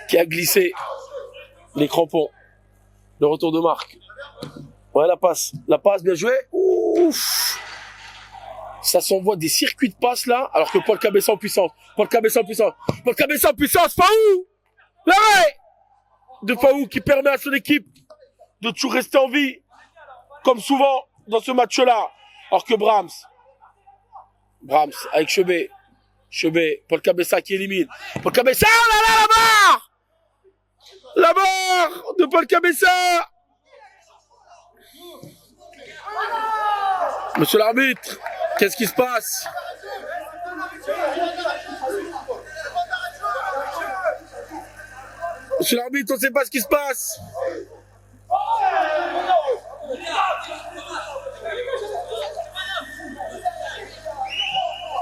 qui a glissé les crampons. Le retour de Marc. Ouais, la passe, bien joué. Ouf. Ça s'envoie des circuits de passe là, alors que Paul Cabessa en puissance. Faou. L'arrêt de Faou qui permet à son équipe de toujours rester en vie, comme souvent dans ce match-là. Alors que Brahms avec Chebet, Paul Cabessa qui élimine. Paul Cabessa, oh là là, la barre de Paul Cabessa. Monsieur l'arbitre, qu'est-ce qui se passe? Monsieur l'arbitre, on ne sait pas ce qui se passe.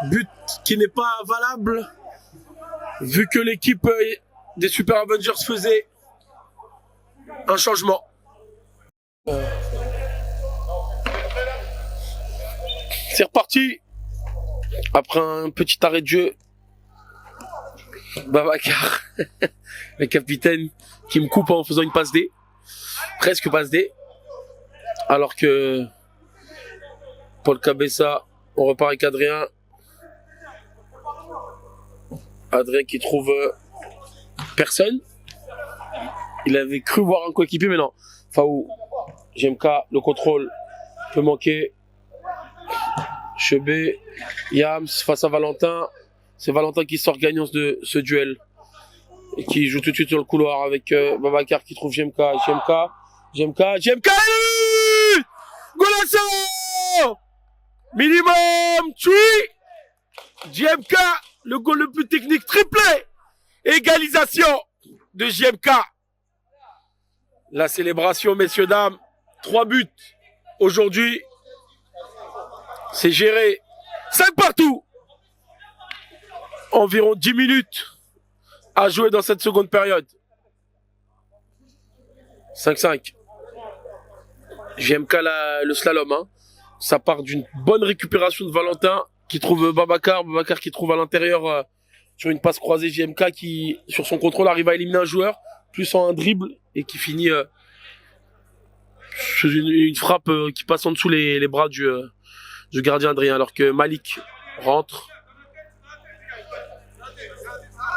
But qui n'est pas valable, vu que l'équipe des Super Avengers faisait un changement. C'est reparti. Après un petit arrêt de jeu, Babacar, le capitaine, qui me coupe en faisant une passe D. Presque passe D. Alors que Paul Cabessa, on repart avec Adrien. Adrien qui trouve personne. Il avait cru voir un coéquipier, mais non. Faou, GMK, le contrôle peut manquer. Chebet, Yams face à Valentin. C'est Valentin qui sort gagnant de ce duel. Et qui joue tout de suite sur le couloir avec Babacar qui trouve GMK. Golasso! Minimum, tui! GMK, le goal le plus technique, triplé! Égalisation de GMK. La célébration, messieurs, dames. 3 buts aujourd'hui. C'est géré. 5 partout. Environ 10 minutes à jouer dans cette seconde période. 5-5. GMK le slalom. Hein. Ça part d'une bonne récupération de Valentin qui trouve Babacar qui trouve à l'intérieur sur une passe croisée GMK qui, sur son contrôle, arrive à éliminer un joueur, plus en un dribble et qui finit sur une frappe qui passe en dessous les bras du gardien Adrien, alors que Malik rentre.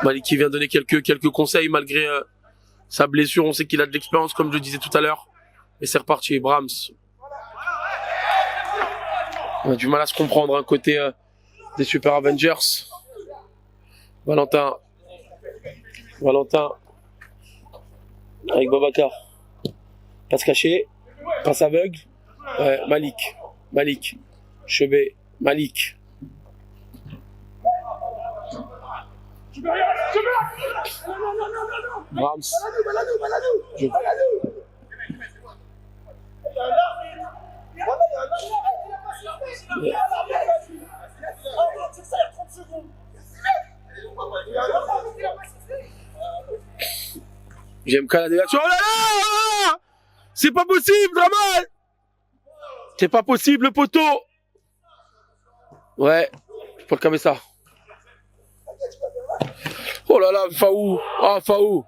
Malik qui vient donner quelques conseils malgré sa blessure. On sait qu'il a de l'expérience, comme je le disais tout à l'heure. Et c'est reparti, Brahms. On a du mal à se comprendre, côté des Super Avengers. Valentin avec Babacar. Passe cachée, passe aveugle. Malik. Chebet, Malik. Brahms. JMK la déviation. Oh là là! C'est pas possible, Draman! C'est pas possible, le poteau! Ouais, Paul Cabessa. Oh là là, Faou! Ah, Faou!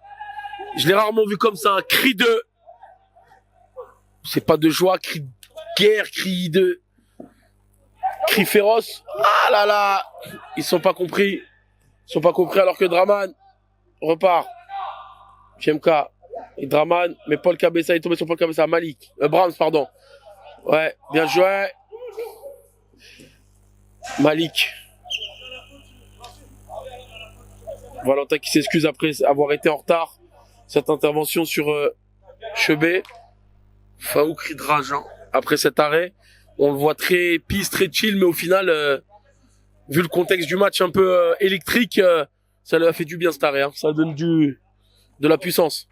Je l'ai rarement vu comme ça, un cri de... C'est pas de joie, cri de guerre, cri de... Cri féroce. Ah là là! Ils sont pas compris. Ils sont pas compris alors que Draman repart. JMK et Draman, mais Paul Cabessa est tombé sur Paul Cabessa. Malik, Brahms, pardon. Ouais, bien joué. Malik. Valentin qui s'excuse après avoir été en retard. Cette intervention sur Chebet. Faou cri de rage hein. Après cet arrêt. On le voit très peace, très chill, mais au final, vu le contexte du match un peu électrique, ça lui a fait du bien cet arrêt. Hein. Ça donne de la puissance.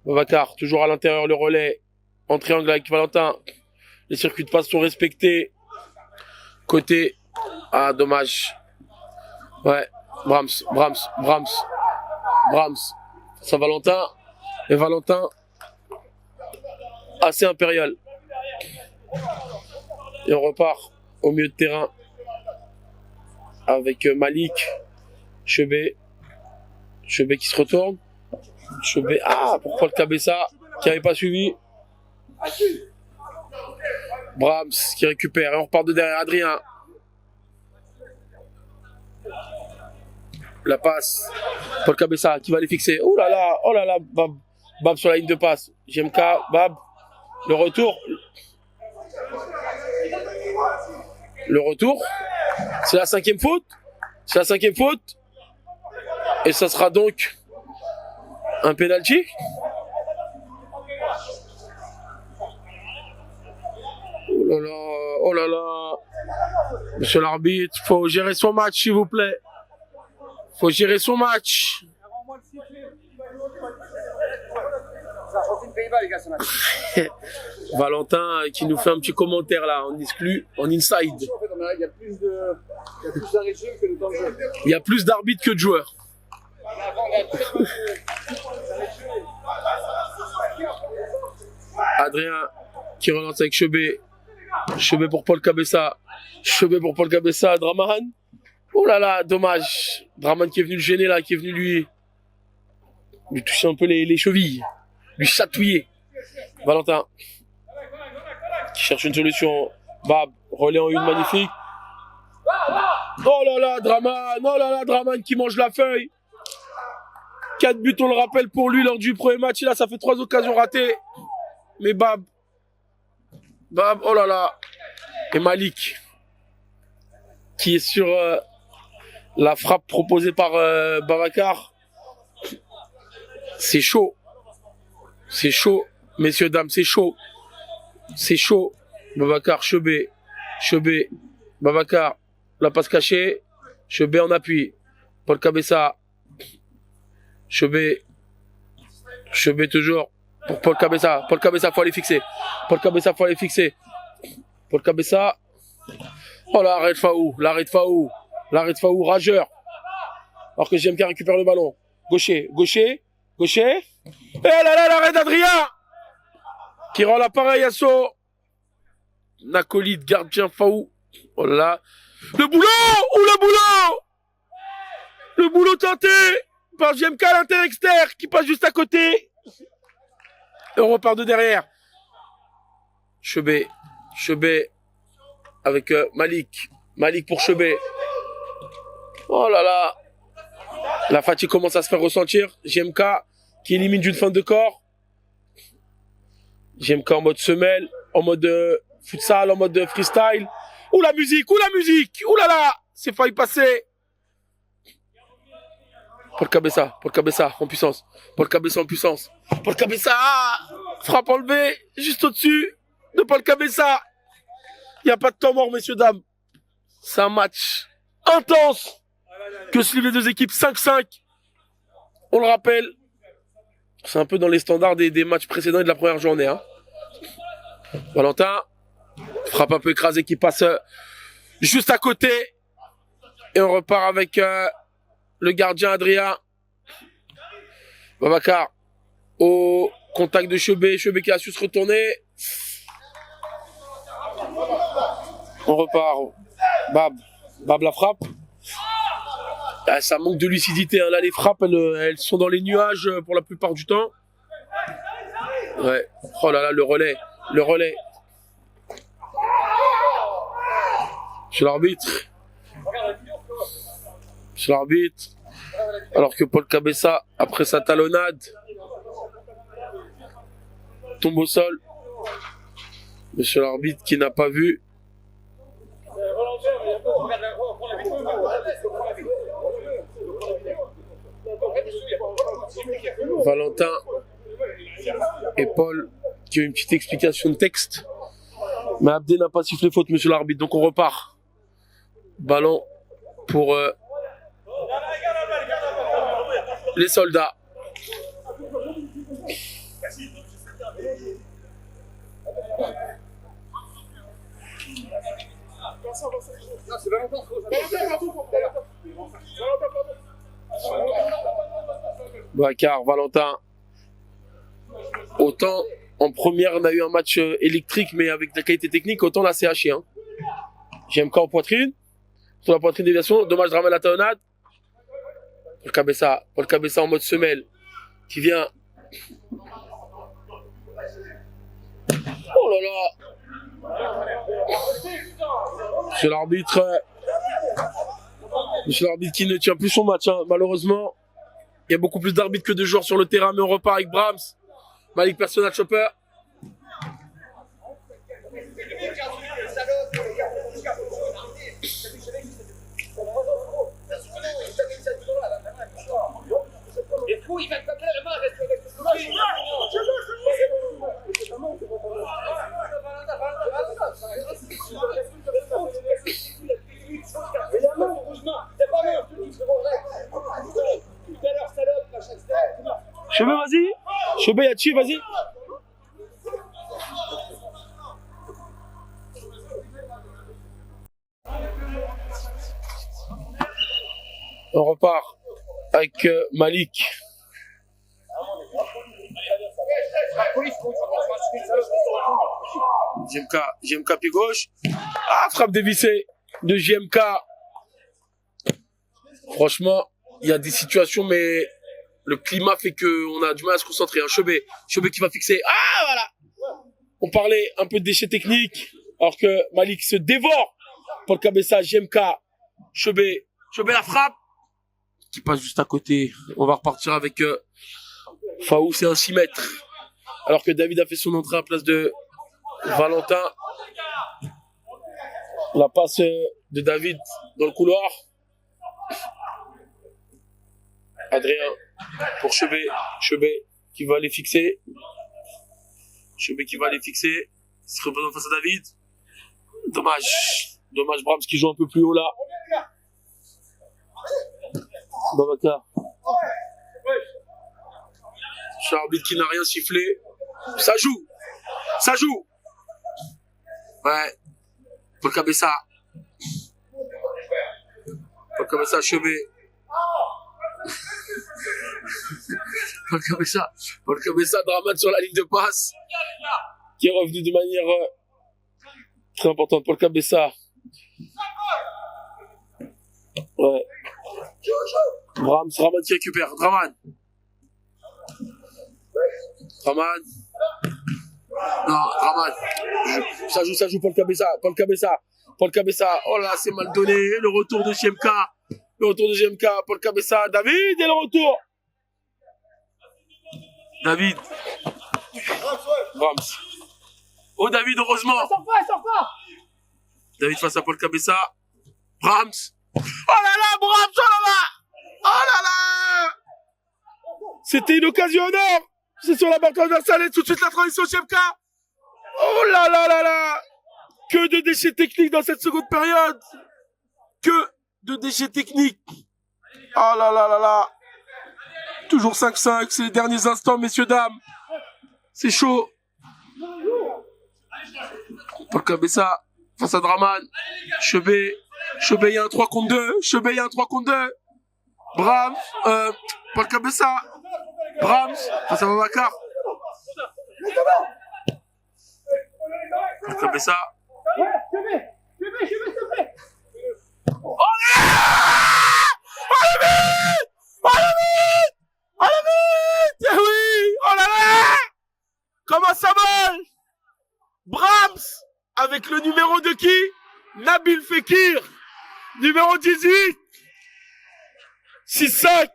Babacar, toujours à l'intérieur, le relais. En triangle avec Valentin. Les circuits de passe sont respectés. Côté. Ah, dommage. Ouais. Brahms. Ça, Valentin. Et Valentin. Assez impérial. Et on repart au milieu de terrain. Avec Malik. Chebet qui se retourne. Chebet. Ah, pour Paul Cabessa. Qui n'avait pas suivi. Brahms qui récupère. Et on repart de derrière Adrien. La passe. Paul Cabessa qui va les fixer. Oh là là, Bab sur la ligne de passe. JMK, Bab. Le retour. C'est la cinquième faute. Et ça sera donc un penalty. Oh là là. Monsieur l'arbitre, faut gérer son match, s'il vous plaît. Faut gérer son match. Valentin qui nous fait un petit commentaire là, en exclu, en inside. Il y a plus d'arbitres que de temps de jeu. Il y a plus d'arbitres que de joueurs. Adrien qui relance avec Chebet. Chebet pour Paul Cabessa. Draman. Oh là là, dommage. Draman qui est venu le gêner là, qui est venu lui toucher un peu les chevilles. Lui chatouiller. Valentin qui cherche une solution. Bab, relais en une magnifique. Oh là là, Draman qui mange la feuille. 4 buts, on le rappelle pour lui lors du premier match. Et là, ça fait 3 occasions ratées. Mais Bab, oh là là. Et Malik qui est sur la frappe proposée par Babacar. C'est chaud, messieurs, dames, c'est chaud. Babacar, Chebet, Babacar, la passe cachée, Chebet en appui. Paul Cabessa, Chebet toujours pour Paul Cabessa. Faut aller fixer. Paul Cabessa. Oh l'arrêt de Faou, rageur. Alors que JMK récupère le ballon. Gaucher. Et là, l'arrêt d'Adrien qui rend l'appareil à son acolyte gardien Faou. Oh là là. Le boulot tenté par JMK à l'inter-externe qui passe juste à côté. Et on repart de derrière. Chebet avec Malik pour Chebet. Oh là là. La fatigue commence à se faire ressentir. JMK qui élimine d'une feinte de corps. JMK en mode semelle, en mode futsal, en mode freestyle. Ouh la musique. Ouh là là. C'est failli passer. Paul Cabessa en puissance. Paul Cabessa, frappe enlevée juste au-dessus de Paul Cabessa. Il n'y a pas de temps mort, messieurs, dames. C'est un match intense que suivent les deux équipes 5-5. On le rappelle, c'est un peu dans les standards des matchs précédents et de la première journée. Hein. Valentin, frappe un peu écrasée qui passe juste à côté. Et on repart avec le gardien Adrien. Babacar, au contact de Chebet. Chebet qui a su se retourner. On repart. Bab la frappe. Ah, ça manque de lucidité. Hein. Là, les frappes, elles sont dans les nuages pour la plupart du temps. Ouais. Oh là là, le relais. Le relais. Chez l'arbitre. Chez l'arbitre. Alors que Paul Cabessa, après sa talonnade, tombe au sol. Monsieur l'arbitre qui n'a pas vu. Valentin et Paul qui ont une petite explication de texte. Mais Abdé n'a pas sifflé faute, monsieur l'arbitre. Donc on repart. Ballon pour les soldats. Bakar, Valentin. Autant en première on a eu un match électrique mais avec de la qualité technique, autant là c'est haché. Hein. JMK en poitrine. Sur la poitrine déviation, dommage drame à la talonnade. Paul Cabessa en mode semelle. Qui vient. Oh là là. Monsieur l'arbitre qui ne tient plus son match, hein. Malheureusement. Il y a beaucoup plus d'arbitres que de joueurs sur le terrain, mais on repart avec Brahms. Malik Personal Chopper. Chebet, vas-y. Chebet, Yachi, vas-y. On repart avec Malik. JMK pied gauche. Ah, frappe dévissée de JMK. Franchement, il y a des situations, mais le climat fait qu'on a du mal à se concentrer. Un Chebet qui va fixer. Ah, voilà. On parlait un peu de déchets techniques, alors que Malik se dévore. Paul Cabessa, JMK, Chebet la frappe. Qui passe juste à côté. On va repartir avec Faou, c'est un 6 mètres. Alors que David a fait son entrée à la place de Valentin. La passe de David dans le couloir. Adrien pour Chebet qui va aller fixer. Chebet qui va aller fixer. Il se représente face à David. Dommage Brahms qui joue un peu plus haut là. Babacar. Charbitre qui n'a rien sifflé. Ça joue. Ouais. Paul Cabessa, Chebet. Paul Cabessa, Draman sur la ligne de passe. Qui est revenu de manière très importante. Paul Cabessa. Ouais. Draman qui récupère. Draman. Non, Draman. Ça joue Paul Cabessa. Oh là, c'est mal donné. Le retour de JMK. Paul Cabessa. David et le retour. David. Brahms. Oh, David, heureusement. Sors pas. David face à Paul Cabessa. Brahms. Oh là là, Brahms, oh là là. C'était une occasion en or. C'est sur la barre transversale et tout de suite la transition JMK. Oh là là là là. Que de déchets techniques dans cette seconde période. Que de déchets techniques. Oh là là là là. Toujours 5-5, c'est les derniers instants, messieurs, dames. C'est chaud. Paul Cabessa face à Draman. Chebet, il y a un 3 contre 2. Brahms, Paul Cabessa. Brahms face à Babacar. Comme ça. Oh là là! Oh la vite! Eh oui! Oh là là! Comment ça vole? Brahms avec le numéro de qui? Nabil Fekir. Numéro 18. 6-5.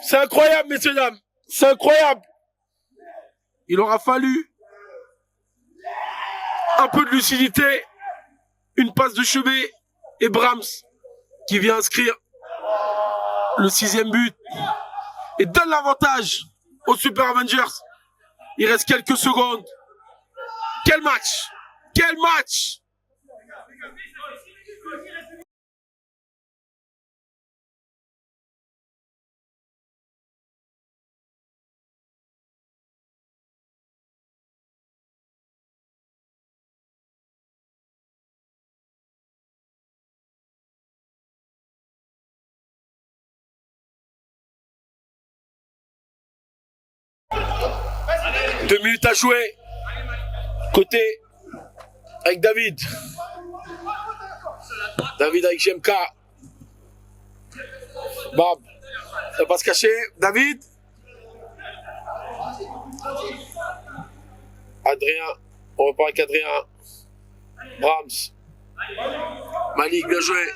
C'est incroyable, messieurs, dames. C'est incroyable. Il aura fallu un peu de lucidité, une passe de Chebet et Brahms qui vient inscrire le 6e but et donne l'avantage aux Super Avengers. Il reste quelques secondes. Quel match! Quel match! Deux minutes à jouer. Côté avec David. David avec JMK. Bab. Ça va pas se cacher. David. Adrien. On repart avec Adrien. Brahms. Malik, bien joué.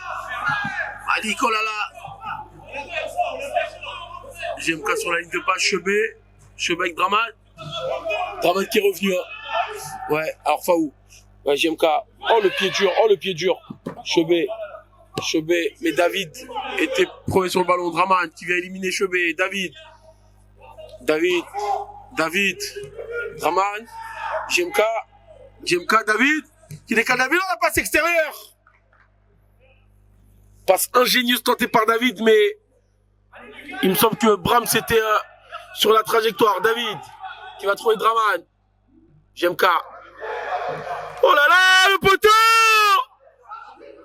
Malik, oh là là. JMK sur la ligne de passe. Chebet. Chebet avec Draman. Draman qui est revenu. Hein. Ouais, alors Faou. Ouais, JMK. Oh le pied dur, oh le pied dur. Chebet. Chebet. Mais David était premier sur le ballon. Draman qui vient éliminer Chebet. David. David. David. Draman. JMK. JMK, David. Qui décale David, on a passe extérieure. Passe ingénieuse tentée par David, mais il me semble que Brahms était sur la trajectoire. David qui va trouver Draman. JMK. Oh là là, le poteau!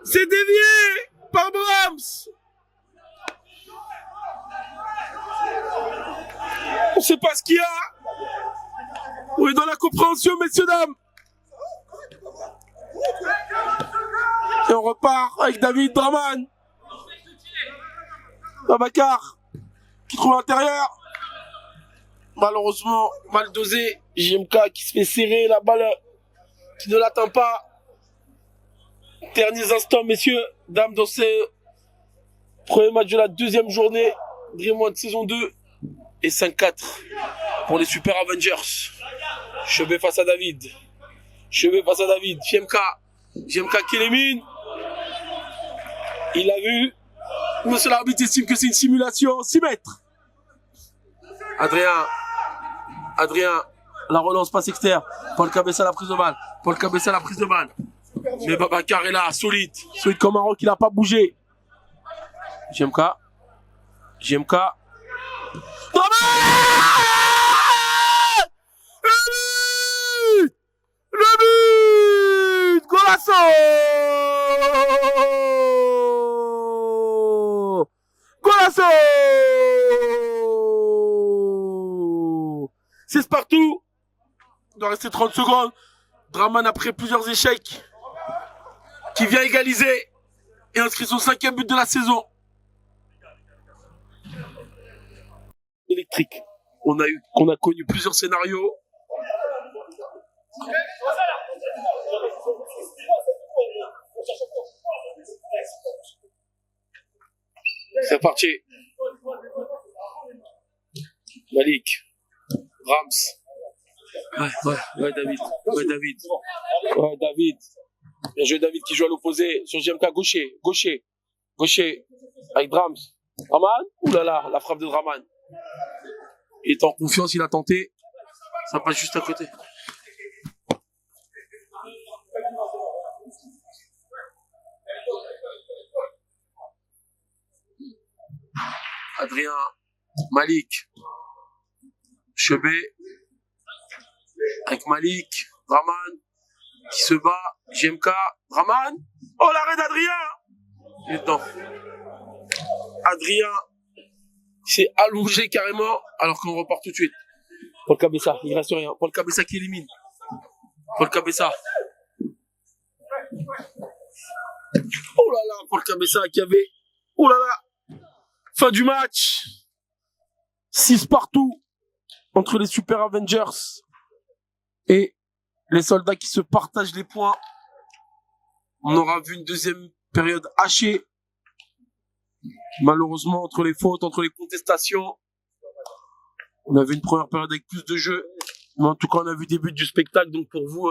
C'est dévié par Brahms. On sait pas ce qu'il y a. On est dans la compréhension, messieurs, dames. Et on repart avec David Draman. Babacar qui trouve l'intérieur. Malheureusement, mal dosé. JMK qui se fait serrer la balle qui ne l'atteint pas. Derniers instants, messieurs, dames, dans ce premier match de la deuxième journée. Dream One saison 2 et 5-4 pour les Super Avengers. Chebet face à David. Chebet face à David. JMK qui élimine. Il a vu. Monsieur l'arbitre estime que c'est une simulation. 6 mètres. Adrien. La relance passe externe. Paul Cabessa la prise de balle. Paul Cabessa la prise de balle. Mais Babacar est là, solide. Solide comme un roc, il n'a pas bougé. JMK. Le but Golasso. C'est partout. Il doit rester 30 secondes. Draman, après plusieurs échecs, qui vient égaliser et inscrit son 5e but de la saison. Électrique. On a connu plusieurs scénarios. C'est parti. Malik. Brahms. Ouais, David. Bien joué, David qui joue à l'opposé sur JMK, gaucher. Avec Brahms. Draman. Ouh là là, la frappe de Draman. Il est en confiance, il a tenté. Ça passe juste à côté. Adrien. Malik. Chebet. Avec Malik. Draman. Qui se bat. JMK. Draman. Oh, l'arrêt d'Adrien. Il est dedans. Adrien. Il s'est allongé carrément, alors qu'on repart tout de suite. Paul Cabessa, il reste rien. Paul Cabessa qui élimine. Paul Cabessa. Oh là là, Paul Cabessa qui avait... Oh là là. Fin du match. 6 partout entre les Super Avengers et les soldats qui se partagent les points. On aura vu une deuxième période hachée. Malheureusement, entre les fautes, entre les contestations, on a vu une première période avec plus de jeu. Mais en tout cas, on a vu le début du spectacle. Donc pour vous,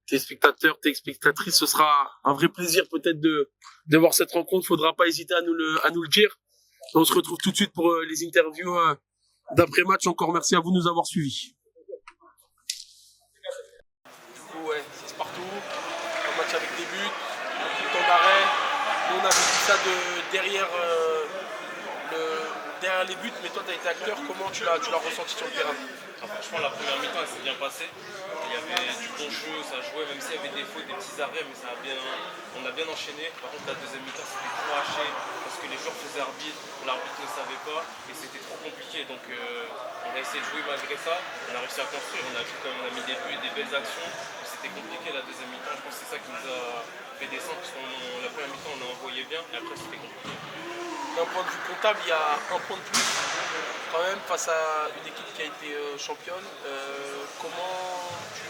téléspectateurs, téléspectatrices, ce sera un vrai plaisir peut-être de voir cette rencontre. Faudra pas hésiter à nous le dire. Et on se retrouve tout de suite pour les interviews d'après-match. Encore merci à vous de nous avoir suivis. Du coup, ouais, c'est partout. Un match avec des buts, un temps d'arrêt. Nous, on a vu ça de derrière les buts, mais toi tu as été acteur, comment tu l'as ressenti sur le terrain? Franchement, la première mi-temps elle s'est bien passée. Il y avait du bon jeu, ça jouait, même s'il y avait des fautes, des petits arrêts, mais on a bien enchaîné. Par contre, la deuxième mi-temps c'était trop haché parce que les joueurs faisaient arbitre, l'arbitre ne savait pas et c'était trop compliqué. Donc on a essayé de jouer malgré ça, on a réussi à construire, on a mis des buts, des belles actions. C'était compliqué la deuxième mi-temps, je pense que c'est ça qui nous a fait descendre parce que la première mi-temps on a envoyé bien et après c'était compliqué. D'un point de vue comptable, il y a un point de plus quand même face à une équipe qui a été championne. Comment tu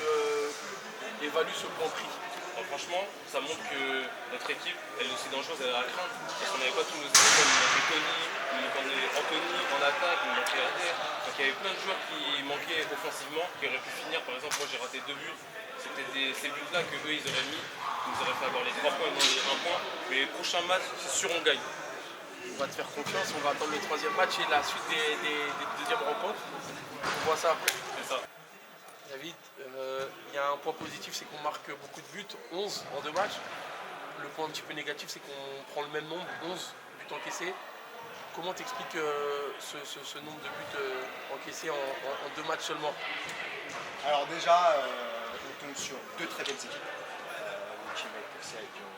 évalues ce point pris? Alors, franchement, ça montre que notre équipe, elle est aussi dangereuse, elle a la crainte. Parce qu'on n'avait pas tous nos équipes, il manquait Tony, il manquait Anthony en attaque, il manquait Adair. Donc il y avait plein de joueurs qui manquaient offensivement, qui auraient pu finir. Par exemple, moi j'ai raté 2 buts. C'était ces buts-là qu'eux ils auraient mis, ils nous auraient fait avoir les 3 points et non les 1 point. Mais les prochains matchs, c'est sûr on gagne. On va te faire confiance, on va attendre le 3e match et la suite des deuxièmes rencontres. On voit ça après. C'est ça. David, il y a un point positif, c'est qu'on marque beaucoup de buts, 11 en 2 matchs. Le point un petit peu négatif, c'est qu'on prend le même nombre, 11 buts encaissés. Comment t'expliques ce nombre de buts encaissés en 2 matchs seulement? Alors déjà, on tombe sur 2 très belles équipes. Le team avec Percé avec une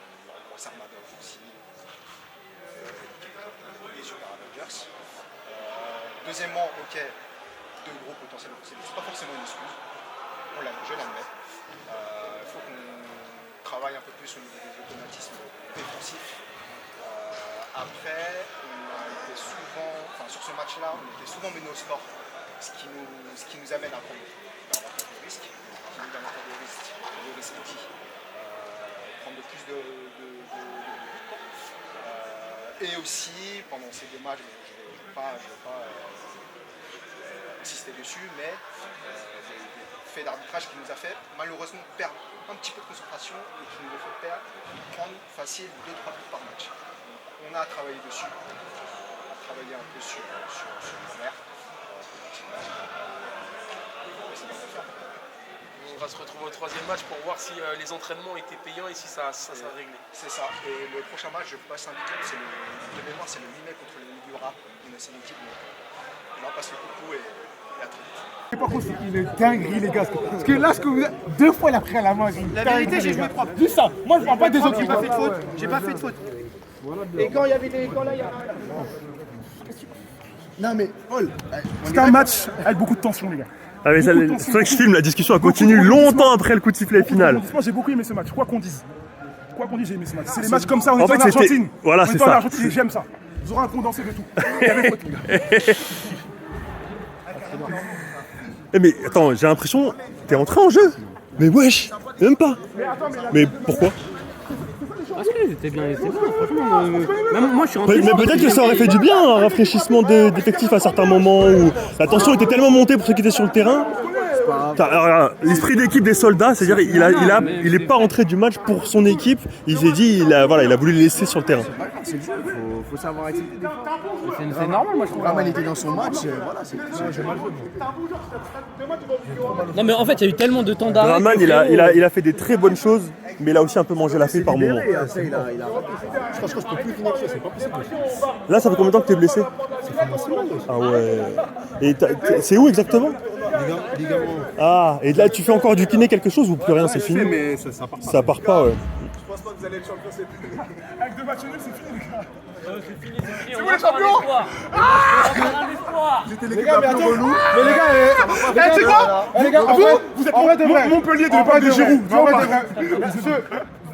grosse armada offensive. Les Super Avengers. Deuxièmement, ok, 2 gros potentiels offensifs, c'est pas forcément une excuse. Je l'admets. Il faut qu'on travaille un peu plus au niveau des automatismes défensifs. Après, on a été souvent, sur ce match-là, on était souvent menés au score, ce qui nous amène à prendre davantage de risques, prendre de plus de et aussi, pendant ces 2 matchs, je ne vais pas insister dessus, mais des faits d'arbitrage qui nous a fait malheureusement perdre un petit peu de concentration et qui nous a fait prendre facile 2-3 buts par match. Donc, on a travaillé dessus, on a travaillé un peu sur la mer. On va se retrouver au 3e match pour voir si les entraînements étaient payants et si ça s'est réglé. C'est ça. Et le prochain match, je peux pas s'indiquer, c'est de mémoire, c'est le 8 mai contre le Ligura. On a cette équipe, donc on leur passe le coucou et à très vite. Par contre, c'est une dinguerie, les gars. Parce que là, 2 fois, il a pris à la main. La vérité, j'ai joué propre. Juste ça. Moi, je parle pas des autres. J'ai pas fait de faute. J'ai pas fait de faute. Et quand il y avait des. Quand là, il y a. Non, mais Paul, c'était un match avec beaucoup de tension, les gars. Ah mais c'est vrai que je filme, la discussion a continué longtemps après le coup de sifflet final. Moi j'ai beaucoup aimé ce match, quoi qu'on dise. Quoi qu'on dise, j'ai aimé ce match. C'est des matchs comme ça, on est en fait, Argentine. Voilà, c'est ça. J'aime ça. Vous aurez un condensé de tout. Il y avait faute, les gars. Mais attends, j'ai l'impression, t'es entré en jeu. Mais wesh, même pas. Mais pourquoi? Parce que j'étais bien, franchement. Même moi, je suis rentré. Mais peut-être que ça aurait fait du bien, un rafraîchissement d'effectifs à certains moments où la tension était tellement montée pour ceux qui étaient sur le terrain. L'esprit d'équipe des soldats, c'est-à-dire il est pas rentré du match pour son équipe. Il s'est dit, il a voulu le laisser sur le terrain. C'est le jeu, faut savoir accepter des fois. C'est normal, moi je trouve. Raman était dans son match, voilà, c'est mal joué. Non, mais en fait, il y a eu tellement de temps d'arrêt. Raman, il a fait des très bonnes choses, mais il a aussi un peu mangé la feuille par moment. Après, il a raté. Je pense que je peux plus finir, c'est pas possible. Là, ça fait combien de temps que t'es blessé? Ah ouais. Et c'est où exactement? Ligament. Ah, et là tu fais encore du kiné quelque chose ou plus rien, c'est fini? Mais ça part pas. Ça part pas, ouais. pense pas que vous allez être champion cette année. Avec 2 matchs nuls, c'est fini, les gars. C'est fini, c'est fini. C'est vous les champions? On a un espoir. C'était l'équipe la plus relou. Mais les gars, tu sais quoi? les gars, Vous êtes Montpellier de l'époque de Giroud.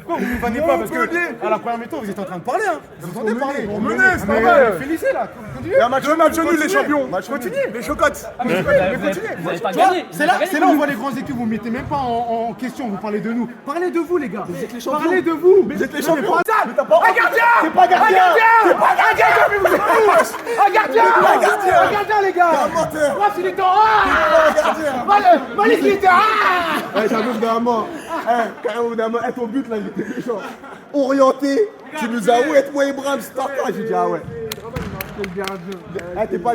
Pourquoi vous ne vannez pas? Parce que à la première mi-temps, vous étiez en train de parler. Hein. Vous entendez parler. On menait, c'est pas vrai. Félicez là. Il y a un match nul, les champions. Continuez. Les chocottes. Mais continuez. Vous n'avez pas Tu vois, gagné. c'est là où on voit les grandes équipes, vous ne mettez même pas en question, vous parlez de nous. Parlez de vous, les gars. Vous êtes les champions. Parlez de vous. Vous êtes les champions. Un gardien. T'es pas gardien. T'es pas gardien. Un gardien. Un gardien, les gars. Un menteur. Moi, c'est les temps. Malik, il était. J'avoue, vraiment. Carrément, ton but là, il était méchant. Orienté, tu nous as où être moi Ibrahim Starter. J'ai dit, ah ouais. T'es pas